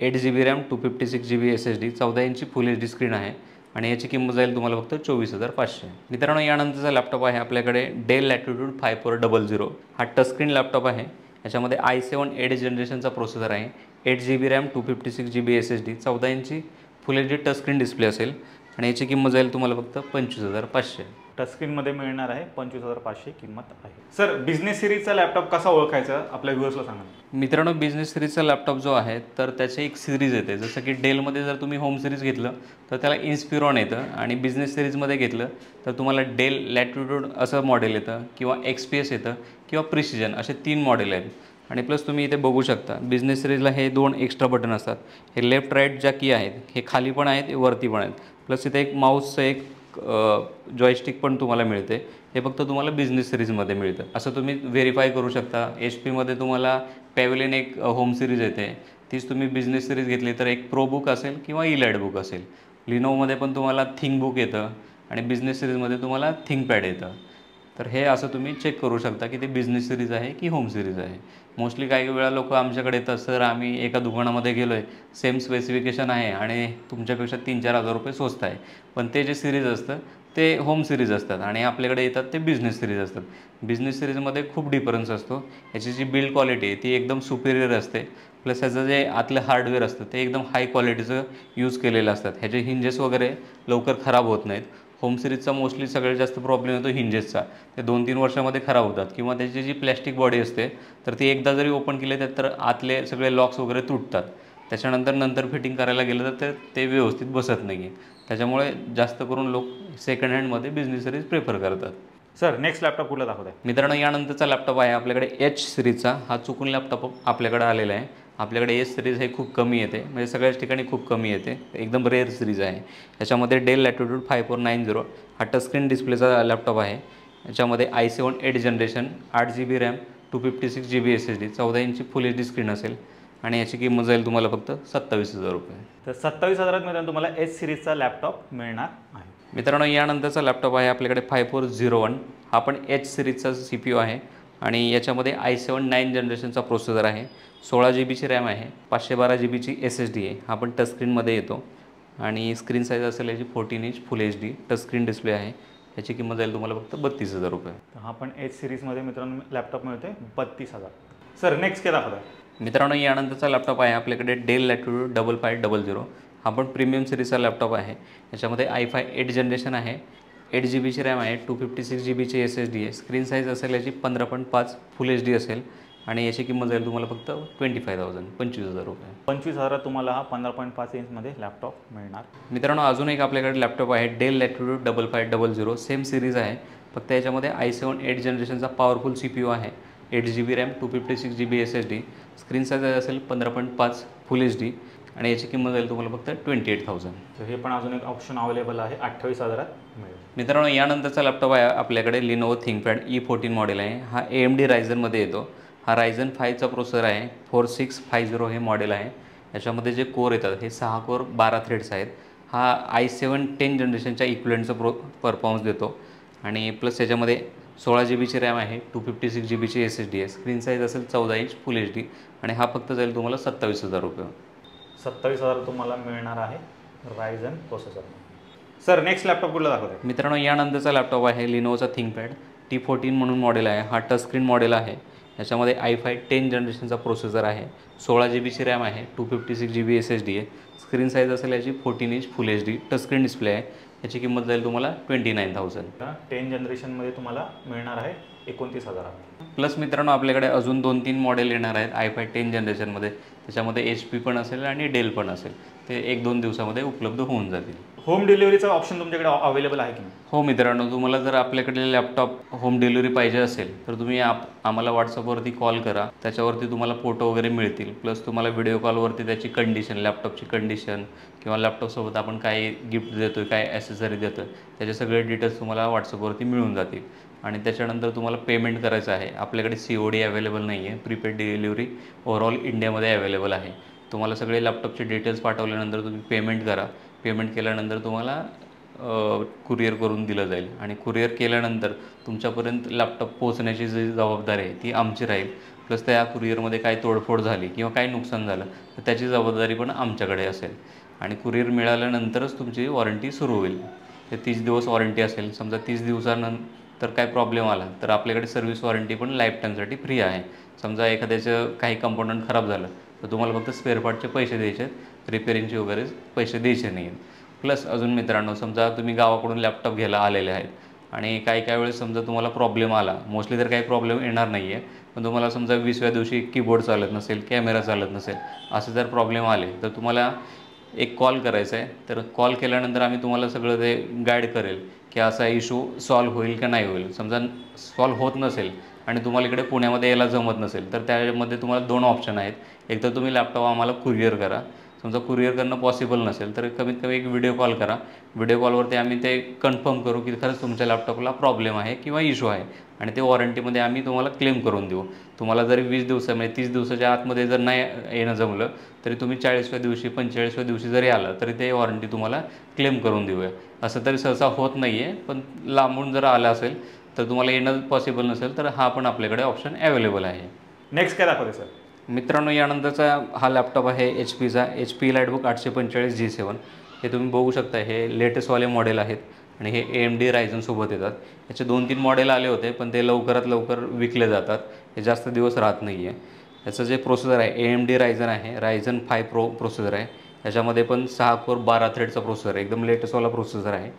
8 GB RAM, 256 GB SSD, 14 इंची फुल HD स्क्रीन आहे आणि याची किंमत जाईल तुम्हाला फक्त 24,500. मित्रांनो, यानंतरचा लॅपटॉप आहे आपल्याकडे डेल लॅटिट्यूड 5400. हा टचस्क्रीन लॅपटॉप आहे. याच्यामध्ये i7 8 जनरेशनचा प्रोसेसर आहे, 8 GB रॅम, 256 GB SSD, 14 इंची फुल HD टचस्क्रीन डिस्प्ले असेल आणि याची किंमत जाईल तुम्हाला फक्त 25,500. टचस्क्रीनमध्ये मिळणार आहे, 25,500 किंमत आहे. सर बिझनेस सिरीजचा लॅपटॉप कसा ओळखायचा आपल्या व्ह्युअर्सला सांगा. मित्रांनो, बिझनेस सिरीजचा लॅपटॉप जो आहे तर त्याची एक सिरीज येते. जसं की डेलमध्ये जर तुम्ही होम सिरीज घेतलं तर त्याला इन्स्पिरॉन येतं आणि बिझनेस सिरीजमध्ये घेतलं तर तुम्हाला डेल लॅटिट्यूड असं मॉडेल येतं किंवा XPS येतं किंवा प्रिसिजन, असे 3 मॉडेल आहेत. आणि प्लस तुम्ही इथे बघू शकता बिझनेस सिरीजला हे 2 एक्स्ट्रा बटन असतात. हे लेफ्ट राईट ज्या की आहेत हे खाली पण आहेत, हे वरती पण आहेत. प्लस इथे एक माऊसचं एक जॉयस्टिक पण तुम्हाला मिळते. हे फक्त तुम्हाला बिझनेस सिरीजमध्ये मिळतं. असं तुम्ही व्हेरीफाय करू शकता. HP तुम्हाला पॅव्हलियन एक होम सिरीज येते, तीच तुम्ही बिझनेस सिरीज घेतली तर एक प्रो बुक असेल किंवा इलाइट बुक असेल. लिनोवमध्ये पण तुम्हाला थिंक बुक येतं आणि बिझनेस सिरीजमध्ये तुम्हाला थिंकपॅड येतं. तर हे असं तुम्ही चेक करू शकता की ते बिझनेस सिरीज आहे की होम सिरीज आहे. मोस्टली काही वेळा लोक आमच्याकडे येतात, सर आम्ही एका दुकानामध्ये गेलो आहे, सेम स्पेसिफिकेशन आहे आणि तुमच्यापेक्षा 3-4 हजार रुपये स्वस्त आहे, पण ते जे सिरीज असतं ते होम सिरीज असतात आणि आपल्याकडे येतात ते बिझनेस सिरीज असतात. बिझनेस सिरीजमध्ये खूप डिफरन्स असतो. याची जी बिल्ड क्वालिटी आहे ती एकदम सुपिरियर असते. प्लस ह्याचं जे आतलं हार्डवेअर असतं ते एकदम हाय क्वालिटीचं यूज केलेलं असतात. ह्याचे हिंजेस वगैरे लवकर खराब होत नाहीत. होम सिरीजचा मोस्टली सगळ्यात जास्त प्रॉब्लेम येतो हिंजेसचा. ते 2-3 वर्षामध्ये खराब होतात किंवा त्याची जी प्लॅस्टिक बॉडी असते तर ती एकदा जरी ओपन केली तर आतले सगळे लॉक्स वगैरे तुटतात. त्याच्यानंतर फिटिंग करायला गेलं तर ते व्यवस्थित बसत नाही आहे. त्याच्यामुळे जास्त करून लोक सेकंड हँडमध्ये बिझनेस सिरीज प्रेफर करतात. सर नेक्स्ट लॅपटॉप कुठला दाखवत आहे? मित्रांनो, यानंतरचा लॅपटॉप आहे आपल्याकडे एच सिरीजचा. हा चुकून लॅपटॉप आपल्याकडे आलेला आहे. आपल्याकडे एच सिरीज हे खूप कमी येते, म्हणजे सगळ्याच ठिकाणी खूप कमी येते, एकदम रेअर सिरीज आहे. याच्यामध्ये डेल लॅटिट्यूड 5490 हा टचस्क्रीन डिस्प्लेचा लॅपटॉप आहे. याच्यामध्ये i7 8 generation, 8 GB RAM, 256 GB SSD, 14 इंची फुल HD स्क्रीन असेल आणि याची किंमत जाईल तुम्हाला फक्त 27,000 रुपये. तर 27,000 मध्ये तुम्हाला एच सिरीजचा लॅपटॉप मिळणार आहे. मित्रांनो, यानंतरचा लॅपटॉप आहे आपल्याकडे 5401. हा पण एच सिरीजचा CPU आहे आणि याच्यामध्ये i7 9 जनरेशनचा प्रोसेसर आहे, 16 GB रॅम आहे, 512 GB SSD आहे. हा पण टचस्क्रीनमध्ये येतो आणि स्क्रीन साईज असेल याची 14 इंच फुल HD टचस्क्रीन डिस्प्ले आहे. याची किंमत जाईल तुम्हाला फक्त 32,000 रुपये. तर हा पण एच सिरीजमध्ये मित्रांनो लॅपटॉप मिळते 32,000. सर नेक्स्ट काय दाखवत आहे? मित्रांनो, यानंतरचा लॅपटॉप आहे आपल्याकडे डेल लॅटिट्यूड 5500. हा पण प्रीमियम सिरीजचा लॅपटॉप आहे. याच्यामध्ये i5 8 जनरेशन आहे, 8 GB रॅम आहे, 256 GB SSD आहे. स्क्रीन साईज असेल याची 15.5 फुल HD असेल आणि याची किंमत जाईल तुम्हाला फक्त 25,000 25,000 रुपये. 25,000 तुम्हाला हा 15.5 इंचमध्ये लॅपटॉप मिळणार. मित्रांनो अजून एक आपल्याकडे लॅपटॉप आहे डेल लॅटिट्यूड 5500. सेम सिरीज आहे, फक्त याच्यामध्ये i7 8 जनरेशनचा पॉवरफुल CPU आहे. 8 GB RAM, 256 GB SSD. Screen size असेल 15.5 फुल HD आणि याची किंमत जाईल तुम्हाला फक्त 28,000. तर हे पण अजून एक ऑप्शन अवेलेबल आहे, 28,000 मिळेल. मित्रांनो यानंतरचा लॅपटॉप आहे आपल्याकडे Lenovo ThinkPad E14 मॉडेल आहे. हा AMD रायझनमध्ये येतो. हा Ryzen 5चा प्रोसेसर आहे. 4650 हे मॉडेल आहे. याच्यामध्ये जे कोर येतात हे 6 कोर 12 थ्रेड्स आहेत. हा i7 10 जनरेशनच्या इक्विलेंटचा परफॉर्मन्स देतो आणि प्लस याच्यामध्ये 16 GB रॅम आहे, 256 GB SSD आहे. स्क्रीन साईज असेल 14 इंच फुल HD आणि हा फक्त जाईल तुम्हाला 27,000 रुपये. 27,000 तुम्हाला मिळणार आहे Ryzen processor. Sir next laptop कुठला दाखवत आहे? मित्रांनो यानंतरचा लॅपटॉप आहे Lenovoचा ThinkPad T14 म्हणून मॉडेल आहे. हा टच स्क्रीन मॉडेल आहे. याच्यामध्ये i5 10 जनरेशनचा प्रोसेसर आहे. 16 GB रॅम आहे, 256 GB SSD आहे. स्क्रीन साईज असेल याची 14 इंच फुल HD टच स्क्रीन डिस्प्ले आहे. याची किंमत जाईल तुम्हाला 29,000. 10 जनरेशनमध्ये तुम्हाला मिळणार आहे 29,000. प्लस मित्रांनो आपल्याकडे अजून 2-3 मॉडेल येणार आहेत i5 10 जनरेशनमध्ये. त्याच्यामध्ये HP पण असेल आणि डेल पण असेल. ते 1-2 दिवसामध्ये उपलब्ध होऊन जातील. होम डिलिव्हरीचा ऑप्शन तुमच्याकडे अवेलेबल आहे की नाही? हो मित्रांनो, तुम्हाला जर आपल्याकडे लॅपटॉप होम डिलिव्हरी पाहिजे असेल तर तुम्ही आम्हाला व्हॉट्सअपवरती कॉल करा. त्याच्यावरती तुम्हाला फोटो वगैरे मिळतील. प्लस तुम्हाला व्हिडिओ कॉलवरती त्याची कंडिशन, लॅपटॉपची कंडिशन किंवा लॅपटॉपसोबत आपण काय गिफ्ट देतो आहे, काय ॲसेसरी देतो आहे, त्याचे सगळे डिटेल्स तुम्हाला व्हॉट्सअपवरती मिळून जातील. आणि त्याच्यानंतर तुम्हाला पेमेंट करायचं आहे. आपल्याकडे COD अवेलेबल नाही आहे. प्रीपेड डिलिव्हरी ओव्हरऑल इंडियामध्ये अवेलेबल आहे. तुम्हाला सगळे लॅपटॉपचे डिटेल्स पाठवल्यानंतर तुम्ही पेमेंट करा. पेमेंट केल्यानंतर तुम्हाला कुरिअर करून दिलं जाईल आणि कुरिअर केल्यानंतर तुमच्यापर्यंत लॅपटॉप पोहोचण्याची जी जबाबदारी आहे ती आमची राहील. प्लस त्या कुरिअरमध्ये काय तोडफोड झाली किंवा काय नुकसान झालं तर त्याची जबाबदारी पण आमच्याकडे असेल. आणि कुरिअर मिळाल्यानंतरच तुमची वॉरंटी सुरू होईल. ते 30 दिवस वॉरंटी असेल. समजा 30 दिवसानंतर काय प्रॉब्लेम आला तर आपल्याकडे सर्व्हिस वॉरंटी पण लाईफ टाईमसाठी फ्री आहे. समजा एखाद्याचं काही कंपोनंट खराब झालं तर तुम्हाला फक्त स्पेअर पार्टचे पैसे द्यायचे, रिपेअरिंगचे वगैरे पैसे द्यायचे नाही आहेत. प्लस अजून मित्रांनो समजा तुम्ही गावाकडून लॅपटॉप घ्यायला आलेले आहेत आणि काही वेळेस समजा तुम्हाला प्रॉब्लेम आला, मोस्टली तर काही प्रॉब्लेम येणार नाही आहे, पण तुम्हाला समजा 20व्या दिवशी कीबोर्ड चालत नसेल, कॅमेरा चालत नसेल, असे जर प्रॉब्लेम आले तर तुम्हाला एक कॉल करायचा आहे. तर कॉल केल्यानंतर आम्ही तुम्हाला सगळं ते गाईड करेल की असा इशू सॉल्व्ह होईल का नाही होईल. समजा सॉल्व्ह होत नसेल आणि तुम्हाला इकडे पुण्यामध्ये यायला जमत नसेल तर त्यामध्ये तुम्हाला 2 ऑप्शन आहेत. एक तर तुम्ही लॅपटॉप आम्हाला कुरिअर करा. समजा कुरिअर करणं पॉसिबल नसेल तर कमीत कमी एक व्हिडिओ कॉल करा. व्हिडिओ कॉलवरती आम्ही ते कन्फर्म करू की खरंच तुमच्या लॅपटॉपला प्रॉब्लेम आहे किंवा इशू आहे आणि ते वॉरंटीमध्ये आम्ही तुम्हाला क्लेम करून देऊ. तुम्हाला जरी 20 दिवसामध्ये 30 दिवसाच्या आतमध्ये जर नाही येणं जमलं तरी तुम्ही 40व्या दिवशी 45व्या दिवशी जरी आलं तरी ते वॉरंटी तुम्हाला क्लेम करून देऊया. असं तरी सहसा होत नाही आहे, पण लांबून जर आलं असेल तर तुम्हाला येणं पॉसिबल नसेल तर हा पण आपल्याकडे ऑप्शन अवेलेबल आहे. नेक्स्ट काय दाखवते सर? मित्रांनो यानंतरचा हा लॅपटॉप आहे HPचा HP लाईटबुक 845 G7. हे तुम्ही बघू शकता. हे लेटेस्टवाले मॉडेल आहेत आणि हे AMD रायझनसोबत येतात. याचे 2-3 मॉडेल आले होते पण ते लवकरात लवकर विकले जातात. हे जास्त दिवस राहत नाही आहे. याचं जे प्रोसेसर आहे AMD रायझन आहे, Ryzen 5 Pro प्रोसेसर आहे. याच्यामध्ये पण 6 कोर 12 थ्रेडचा प्रोसेसर आहे. एकदम लेटेस्टवाला प्रोसेसर आहे.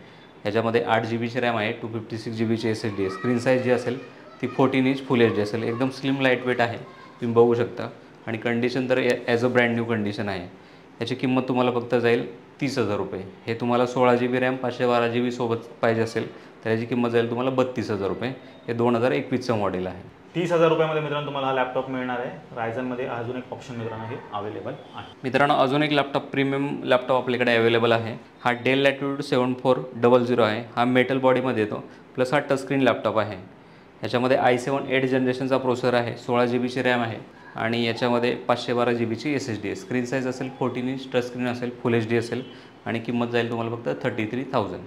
याच्यामध्ये 8 GB रॅम आहे, 256 GB SSD आहे. स्क्रीन साईज जी असेल ती 14 इंच फुल HD असेल. एकदम स्लिम लाईट वेट आहे, तुम्ही बघू शकता. आणि कंडिशन तर as a brand new condition आहे. याची किंमत तुम्हाला फक्त जाईल 30,000 रुपये. हे तुम्हाला 16 GB रॅम 512 GB सोबत पाहिजे असेल तर याची किंमत जाईल तुम्हाला 32,000 रुपये. हे 2021चं मॉडेल आहे. 30,000 रुपयामध्ये मित्रांनो तुम्हाला हा लॅपटॉप मिळणार आहे. रायझनमध्ये अजून एक ऑप्शन मित्रांनो हे अवेलेबल आहे. मित्रांनो अजून एक लॅपटॉप प्रीमियम लॅपटॉप आपल्याकडे अवेलेबल आहे. हा डेल लॅटिट्यूड 7400 आहे. हा मेटल बॉडीमध्ये येतो. प्लस हा टचस्क्रीन लॅपटॉप आहे. याच्यामध्ये i7 8 जनरेशनचा प्रोसेसर आहे, 16 GB रॅम आहे आणि याच्यामध्ये 512 GB SSD आहे. स्क्रीन साईज असेल 14 इंच, टच स्क्रीन असेल, फुल HD असेल आणि किंमत जाईल तुम्हाला फक्त 33,000.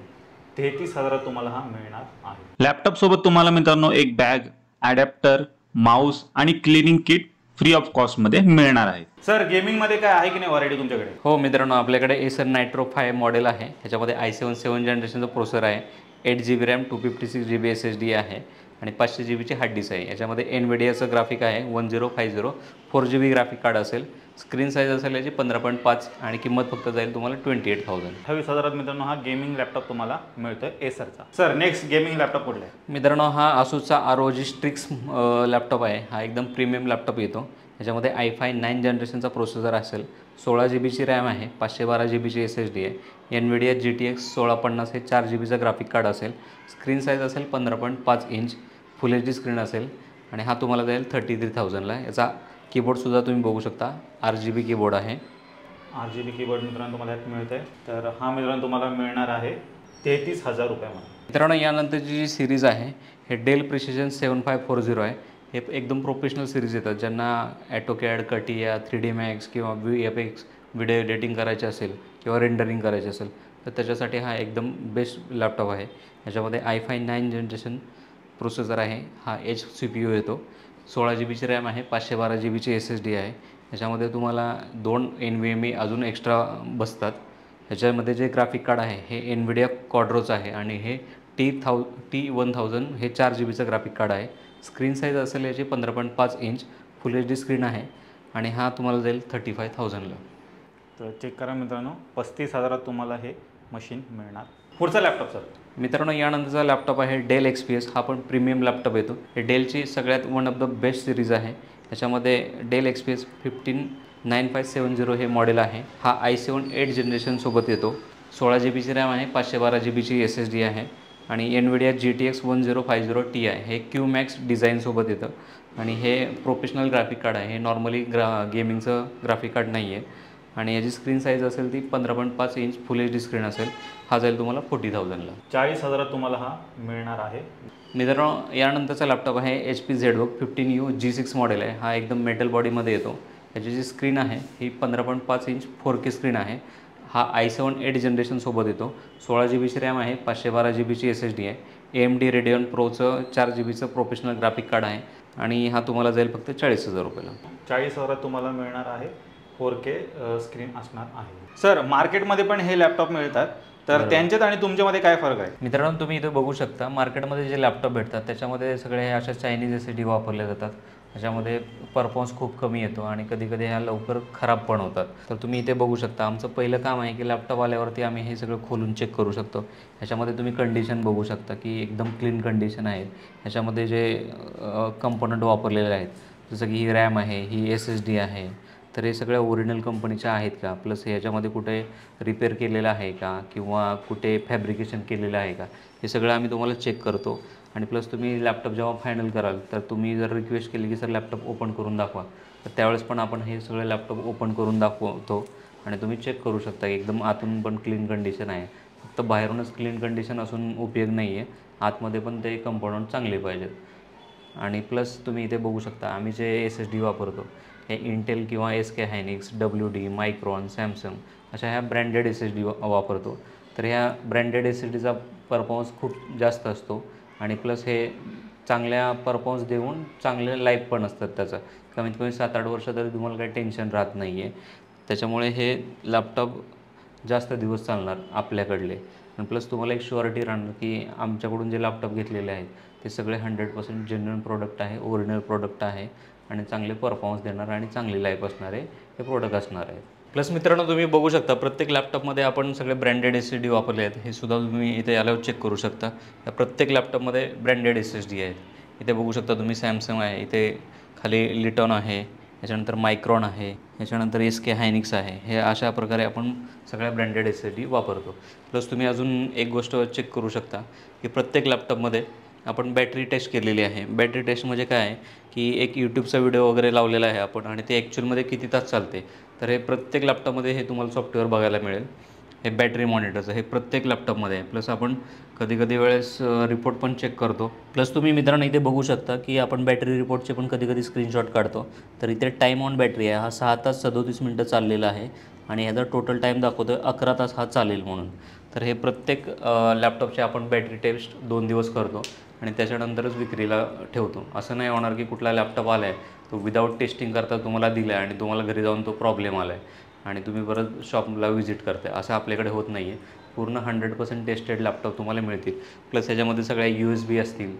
33,000 तुम्हाला हा मिळणार आहे. लॅपटॉप सोबत तुम्हाला मित्रांनो एक बॅग, ॲडॅप्टर, माऊस आणि क्लिनिंग किट फ्री ऑफ कॉस्टमध्ये मिळणार आहे. सर गेमिंगमध्ये काय आहे की नाही व्हरायटी तुमच्याकडे? हो मित्रांनो आपल्याकडे Acer Nitro 5 मॉडेल आहे. ह्याच्यामध्ये i7 7 जनरेशनचं प्रोसेसर आहे. 8 GB रॅम, 256 GB SSD आहे आणि 500 GB ची हार्ड डिस्क आहे. याच्यामध्ये NVIDIAचं ग्राफिक आहे 1050, 4 GB ग्राफिक कार्ड असेल. स्क्रीन साईज असेल याची 15.5 आणि किंमत फक्त जाईल तुम्हाला 28,000. 28,000 मित्रांनो हा गेमिंग लॅपटॉप तुम्हाला मिळतोय एसरचा. सर नेक्स्ट गेमिंग लॅपटॉप कुठला आहे? मित्रांनो हा आसूसचा ROG स्ट्रिक्स लॅपटॉप आहे. हा एकदम प्रीमियम लॅपटॉप येतो. याच्यामध्ये i5 9 जनरेशनचा प्रोसेसर असेल, 16 GB रॅम आहे, 512 GB SSD आहे, NVIDIA GTX 1650 हे 4 GB ग्राफिक कार्ड असेल, स्क्रीन साईज असेल 15.5 इंच, फुल HD स्क्रीन असेल आणि हा तुम्हाला जाईल 33,000ला. याचा कीबोर्डसुद्धा तुम्ही बघू शकता, RGB कीबोर्ड आहे. RGB कीबोर्ड मित्रांनो तुम्हाला यात मिळत आहे. तर हा मित्रांनो तुम्हाला मिळणार आहे 33,000 रुपयामध्ये. मित्रांनो यानंतरची जी सिरीज आहे हे डेल प्रिसिजन 7540 आहे. हे एकदम प्रोफेशनल सिरीज येतात. ज्यांना ॲटोकॅड, कटिया, 3D Max किंवा VFX व्हिडिओ एडिटिंग करायचे असेल किंवा रेंडरिंग करायचे असेल तर त्याच्यासाठी हा एकदम बेस्ट लॅपटॉप आहे. याच्यामध्ये i5 9 जनरेशन प्रोसेसर आहे. हा H CPU येतो, 16 GB रॅम आहे, 512 GB SSD आहे. याच्यामध्ये तुम्हाला 2 NVMe अजून एक्स्ट्रा बसतात. ह्याच्यामध्ये जे ग्राफिक कार्ड आहे हे NVIDIA Quadroचं आहे आणि हे T1000 हे 4 GB ग्राफिक कार्ड आहे. स्क्रीन साईज असेल याची 15.5 इंच, फुल HD स्क्रीन आहे आणि हा तुम्हाला जाईल 35,000ला. तर चेक करा मित्रांनो, 35,000 तुम्हाला हे मशीन मिळणार. पुढचा लॅपटॉप सर? मित्रांनो यानंतरचा लॅपटॉप आहे डेल XPS. हा पण प्रीमियम लॅपटॉप येतो. हे डेलची सगळ्यात one of the best series आहे. याच्यामध्ये डेल XPS 159570 हे मॉडेल आहे. हा i7 8 जनरेशनसोबत येतो, 16 GB रॅम आहे, 512 GB SSD आहे आणि NVIDIA GTX 1050 Ti हे QMax डिझाईनसोबत येतं आणि हे प्रोफेशनल ग्राफिक कार्ड आहे. हे नॉर्मली गेमिंगचं ग्राफिक कार्ड नाही आहे आणि याची स्क्रीन साईज असेल ती 15.5 इंच, फुल HD स्क्रीन असेल. हा जाईल तुम्हाला 40,000ला. 40,000 तुम्हाला हा मिळणार आहे. मित्रांनो यानंतरचा लॅपटॉप आहे HP ZBook 15U G6 model आहे. हा एकदम मेटल बॉडीमध्ये येतो. याची जी स्क्रीन आहे ही 15.5 इंच 4K स्क्रीन आहे. हा i7 8 जनरेशनसोबत येतो, 16 GB रॅम आहे, 512 GB SSD आहे, AMD Radeon Proचं 4 GB professional graphic card आहे आणि हा तुम्हाला जाईल फक्त 40,000 रुपयाला. 40,000 तुम्हाला मिळणार आहे. 4K स्क्रीन असणार आहे. सर मार्केटमध्ये पण हे लॅपटॉप मिळतात, तर त्यांच्यात आणि तुमच्यामध्ये काय फरक आहे? मित्रांनो तुम्ही इथं बघू शकता मार्केटमध्ये जे लॅपटॉप भेटतात त्याच्यामध्ये सगळे अशा चायनीज SSD वापरले जातात. त्याच्यामध्ये परफॉर्मन्स खूप कमी येतो आणि कधीकधी ह्या लवकर खराब पण होतात. तर तुम्ही इथे बघू शकता आमचं पहिलं काम आहे की लॅपटॉप आल्यावरती आम्ही हे सगळं खोलून चेक करू शकतो. ह्याच्यामध्ये तुम्ही कंडिशन बघू शकता की एकदम क्लीन कंडिशन आहेत. ह्याच्यामध्ये जे कंपोनंट वापरलेले आहेत जसं की ही रॅम आहे, ही SSD आहे, तर हे सगळ्या ओरिजिनल कंपनीच्या आहेत का, प्लस ह्याच्यामध्ये कुठे रिपेअर केलेलं आहे का किंवा कुठे फॅब्रिकेशन केलेलं आहे का, हे सगळं आम्ही तुम्हाला चेक करतो. आणि प्लस तुम्ही लॅपटॉप जेव्हा फायनल कराल तर तुम्ही जर रिक्वेस्ट केली की सर लॅपटॉप ओपन करून दाखवा तर त्यावेळेस पण आपण हे सगळे लॅपटॉप ओपन करून दाखवतो आणि तुम्ही चेक करू शकता की एकदम आतून पण क्लीन कंडिशन आहे. फक्त बाहेरूनच क्लीन कंडिशन असून उपयोग नाही आहे, आतमध्ये पण ते कंपोनंट चांगले पाहिजेत. आणि प्लस तुम्ही इथे बघू शकता आम्ही जे SSD वापरतो हे इंटेल किंवा SK Hynix, WD, micron, Samsung अशा ह्या ब्रँडेड SSD वापरतो. तर ह्या ब्रँडेड SSDचा परफॉर्मन्स खूप जास्त असतो आणि प्लस हे चांगल्या परफॉर्मन्स देऊन चांगले लाईफ पण असतात त्याचं. कमीत कमी 7-8 वर्ष तरी तुम्हाला काही टेन्शन राहत नाही आहे. त्याच्यामुळे हे लॅपटॉप जास्त दिवस चालणार आपल्याकडले. आणि प्लस तुम्हाला एक शुअरिटी राहणार की आमच्याकडून जे लॅपटॉप घेतलेले आहेत ते सगळे 100% जेन्युइन प्रोडक्ट आहे, ओरिजिनल प्रोडक्ट आहे आणि चांगले परफॉर्मन्स देणार आणि चांगली लाईफ असणारे हे प्रोडक्ट असणार आहे. प्लस मित्रांनो तुम्ही बघू शकता प्रत्येक लॅपटॉपमध्ये आपण सगळे ब्रँडेड SSD वापरले आहेत. हे सुद्धा तुम्ही इथे आल्यावर चेक करू शकता. या प्रत्येक लॅपटॉपमध्ये ब्रँडेड SSD आहेत. इथे बघू शकता तुम्ही सॅमसंग आहे, इथे खाली लिटॉन आहे, याच्यानंतर मायक्रॉन आहे, याच्यानंतर SK Hynix आहे. हे अशा प्रकारे आपण सगळ्या ब्रँडेड SSD वापरतो. प्लस तुम्ही अजून एक गोष्ट चेक करू शकता की प्रत्येक लॅपटॉपमध्ये आपण बॅटरी टेस्ट केलेली आहे. बॅटरी टेस्ट म्हणजे काय आहे की एक यूट्यूबचा व्हिडिओ वगैरे लावलेला आहे आपण आणि ते ॲक्च्युअलमध्ये किती तास चालते तर हे प्रत्येक लॅपटॉपमध्ये हे तुम्हाला सॉफ्टवेअर बघायला मिळेल. हे बॅटरी मॉनिटरचं हे प्रत्येक लॅपटॉपमध्ये आहे. प्लस आपण कधी वेळेस रिपोर्ट पण चेक करतो. प्लस तुम्ही मित्रांनो इथे बघू शकता की आपण बॅटरी रिपोर्टचे पण कधी स्क्रीनशॉट काढतो. तर इथे टाईम ऑन बॅटरी आहे, हा 6 तास 37 मिनटं चाललेला आहे आणि ह्याचा टोटल टाईम दाखवतो 11 तास हा चालेल म्हणून. तर हे प्रत्येक लॅपटॉपचे आपण बॅटरी टेस्ट 2 दिवस करतो आणि त्याच्यानंतरच विक्रीला ठेवतो. असं नाही होणार की कुठला लॅपटॉप आला आहे तो विदाऊट टेस्टिंग करता तुम्हाला दिला आहे आणि तुम्हाला घरी जाऊन तो प्रॉब्लेम आला आहे आणि तुम्ही परत शॉपला व्हिजिट करताय, असं आपल्याकडे होत नाही आहे. पूर्ण 100% टेस्टेड लॅपटॉप तुम्हाला मिळतील. प्लस ह्याच्यामध्ये सगळ्या USB असतील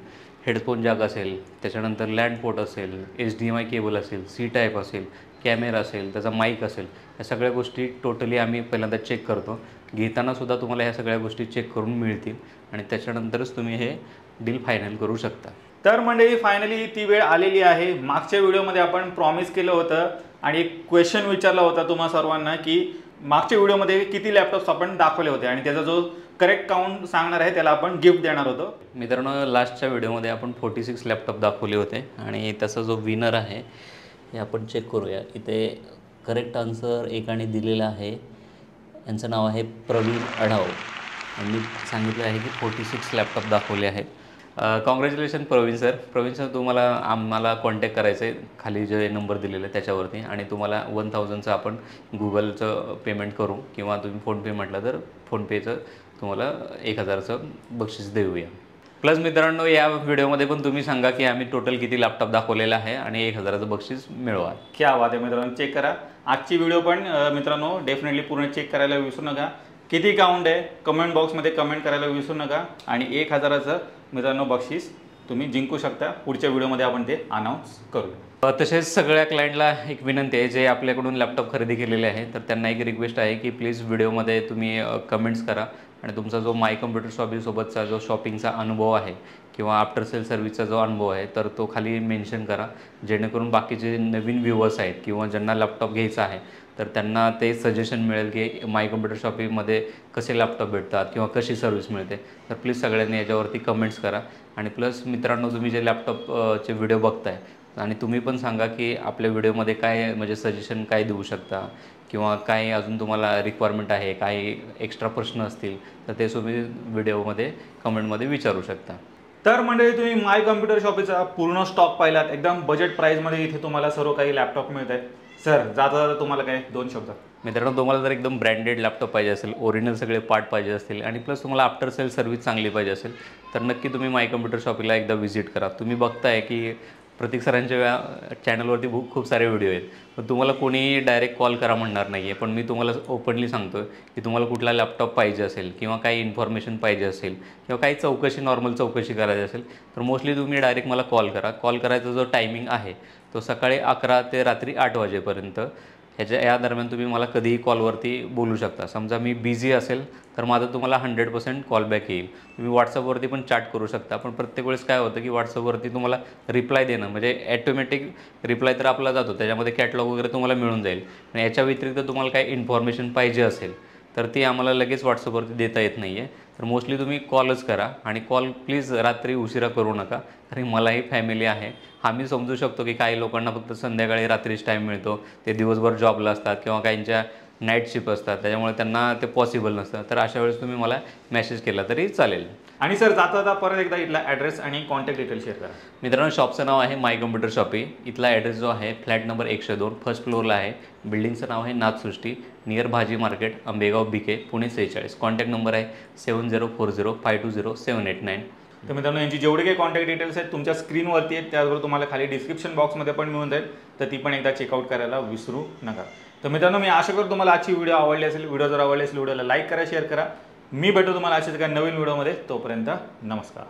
हेडफोन जॅक असेल, त्याच्यानंतर लँड पोर्ट असेल, HDMI केबल असेल, C टाईप असेल, कॅमेरा असेल, त्याचा माईक असेल, या सगळ्या गोष्टी टोटली आम्ही पहिल्यांदा चेक करतो. घेतानासुद्धा तुम्हाला ह्या सगळ्या गोष्टी चेक करून मिळतील आणि त्याच्यानंतरच तुम्ही हे डील फायनल करू शकता. तर मंडळी फायनली ती वेळ आलेली आहे. मागच्या व्हिडिओमध्ये आपण प्रॉमिस केलं होतं आणि एक क्वेश्चन विचारला होता तुम्हा सर्वांना की मागच्या व्हिडिओमध्ये किती लॅपटॉप्स आपण दाखवले होते आणि त्याचा जो करेक्ट काउंट सांगणार आहे त्याला आपण गिफ्ट देणार होतो. मित्रांनो, लास्टच्या व्हिडिओमध्ये आपण 46 लॅपटॉप दाखवले होते आणि त्याचा जो विनर आहे हे आपण चेक करूया. इथे करेक्ट आन्सर एकाने दिलेला आहे. यांचं नाव आहे प्रवीण अढाव आणि मी सांगितलं आहे की 46 लॅपटॉप दाखवले आहेत. कॉंग्रॅच्युलेशन प्रवीण सर, तुम्हाला आम्हाला कॉन्टॅक्ट करायचं आहे खाली जे नंबर दिलेला आहे त्याच्यावरती आणि तुम्हाला 1000चं आपण गुगलचं पेमेंट करू किंवा तुम्ही फोनपे म्हटलं तर फोनपेचं तुम्हाला 1000चं बक्षीस देऊया. प्लस मित्रांनो, या व्हिडिओमध्ये पण तुम्ही सांगा की आम्ही टोटल किती लॅपटॉप दाखवलेला आहे आणि 1000चं बक्षीस मिळवा. क्या बात आहे मित्रांनो, चेक करा आजची व्हिडिओ पण मित्रांनो डेफिनेटली पूर्ण चेक करायला विसरू नका. किती काउंट आहे कमेंट बॉक्समध्ये कमेंट करायला विसरू नका आणि 1000चं मित्रांनो बक्षीस तुम्ही जिंकू शकता. पुढच्या व्हिडिओमध्ये आपण ते अनाऊन्स करू. तसेच सगळ्या क्लायंटला एक विनंती आहे जे आपल्याकडून लॅपटॉप खरेदी केलेले आहे तर त्यांना एक रिक्वेस्ट आहे की प्लीज व्हिडिओमध्ये तुम्ही कमेंट्स करा आणि तुमचा जो माय कम्प्युटर शॉपीसोबतचा जो शॉपिंगचा अनुभव आहे किंवा आफ्टर सेल सर्व्हिसचा जो अनुभव आहे तर तो खाली मेन्शन करा, जेणेकरून बाकीचे नवीन व्ह्यूअर्स आहेत किंवा ज्यांना लॅपटॉप घ्यायचा आहे तर त्यांना ते सजेशन मिळेल की माय कम्प्युटर शॉपिंगमध्ये कसे लॅपटॉप भेटतात किंवा कशी सर्व्हिस मिळते. तर प्लीज सगळ्यांनी याच्यावरती कमेंट्स करा आणि प्लस मित्रांनो, तुम्ही जे लॅपटॉपचे व्हिडिओ बघताय आणि तुम्ही पण सांगा की आपल्या व्हिडिओमध्ये काय म्हणजे सजेशन काय देऊ शकता किंवा काय अजून तुम्हाला रिक्वायरमेंट आहे, काही एक्स्ट्रा प्रश्न असतील तर ते तुम्ही व्हिडिओमध्ये कमेंटमध्ये विचारू शकता. तर मंडळी, तुम्ही माय कम्प्युटर शॉपीचा पूर्ण स्टॉक पाहिलात. एकदम बजेट प्राईजमध्ये इथे तुम्हाला सर्व काही लॅपटॉप मिळत आहेत. सर, जाता जाता तुम्हाला काय 2 शब्द? मित्रांनो, तुम्हाला जर एकदम ब्रँडेड लॅपटॉप पाहिजे असेल, ओरिजिनल सगळे पार्ट पाहिजे असतील आणि प्लस तुम्हाला आफ्टर सेल सर्व्हिस चांगली पाहिजे असेल तर नक्की तुम्ही माय कम्प्युटर शॉपीला एकदा व्हिजिट करा. तुम्ही बघताय की प्रतीक सरांच्या चॅनलवरती खूप सारे व्हिडिओ आहेत, पण तुम्हाला कोणीही डायरेक्ट कॉल करा म्हणणार नाही आहे. पण मी तुम्हाला ओपनली सांगतो की तुम्हाला कुठला लॅपटॉप पाहिजे असेल किंवा काही इन्फॉर्मेशन पाहिजे असेल किंवा काही चौकशी नॉर्मल चौकशी करायची असेल तर मोस्टली तुम्ही डायरेक्ट मला कॉल करा. कॉल करायचा जो टायमिंग आहे तो सकाळी 11 ते रात्री 8 वाजेपर्यंत. या दरम्यान तुम्ही मला कधीही कॉलवरती बोलू शकता. समजा मी बिझी असेल तर माझं तुम्हाला 100% कॉलबॅक येईल. तुम्ही व्हॉट्सअपवरती पण चॅट करू शकता, पण प्रत्येक वेळेस काय होतं की व्हॉट्सअपवरती तुम्हाला रिप्लाय देणं म्हणजे ॲटोमॅटिक रिप्लाय तर आपला जातो, त्याच्यामध्ये कॅटलॉग वगैरे तुम्हाला मिळून जाईल. आणि याच्या व्यतिरिक्त तुम्हाला काही इन्फॉर्मेशन पाहिजे असेल तर ती आम्हाला लगेच व्हॉट्सअपवरती देता येत नाही आहे. तर मोस्टली तुम्ही कॉलच करा आणि कॉल प्लीज रात्री उशिरा करू नका, कारण मलाही फॅमिली आहे. आम्ही समजू शकतो की काही लोकांना फक्त संध्याकाळी रात्रीच टाईम मिळतो, ते दिवसभर जॉबला असतात किंवा काहींच्या नाईट शिफ्ट असतात, त्याच्यामुळे त्यांना ते पॉसिबल नसतं. तर अशा वेळेस तुम्ही मला मेसेज केला तरी चालेल. आणि सर, जाता जाता परत एकदा इथला ॲड्रेस आणि कॉन्टॅक्ट डिटेल शेअर करा. मित्रांनो, शॉपचं नाव आहे माय कम्प्युटर शॉपी. इथला ॲड्रेस जो आहे फ्लॅट नंबर 102 फर्स्ट फ्लोअरला आहे. बिल्डिंगचं नाव आहे नाथसृष्टी, नियर भाजी market, Ambegaon BK, Pune 46. Contact number आहे 7040520789. तर मित्रांनो, यांची जेवढे काही कॉन्टॅक्ट डिटेल्स आहेत तुमच्या स्क्रीनवरती आहेत, त्याचबरोबर तुम्हाला खाली डिस्क्रिप्शन बॉक्समध्ये पण मिळून जाईल, तर ती पण एकदा चेकआउट करायला विसरू नका. तर मित्रांनो, मी आशा करतो तुम्हाला आजची व्हिडिओ आवडली असेल. व्हिडिओ जर आवडली असेल व्हिडिओला लाईक करा, शेअर करा. मी भेटतो तुम्हाला अशाच एका नवीन व्हिडिओमध्ये. तोपर्यंत नमस्कार.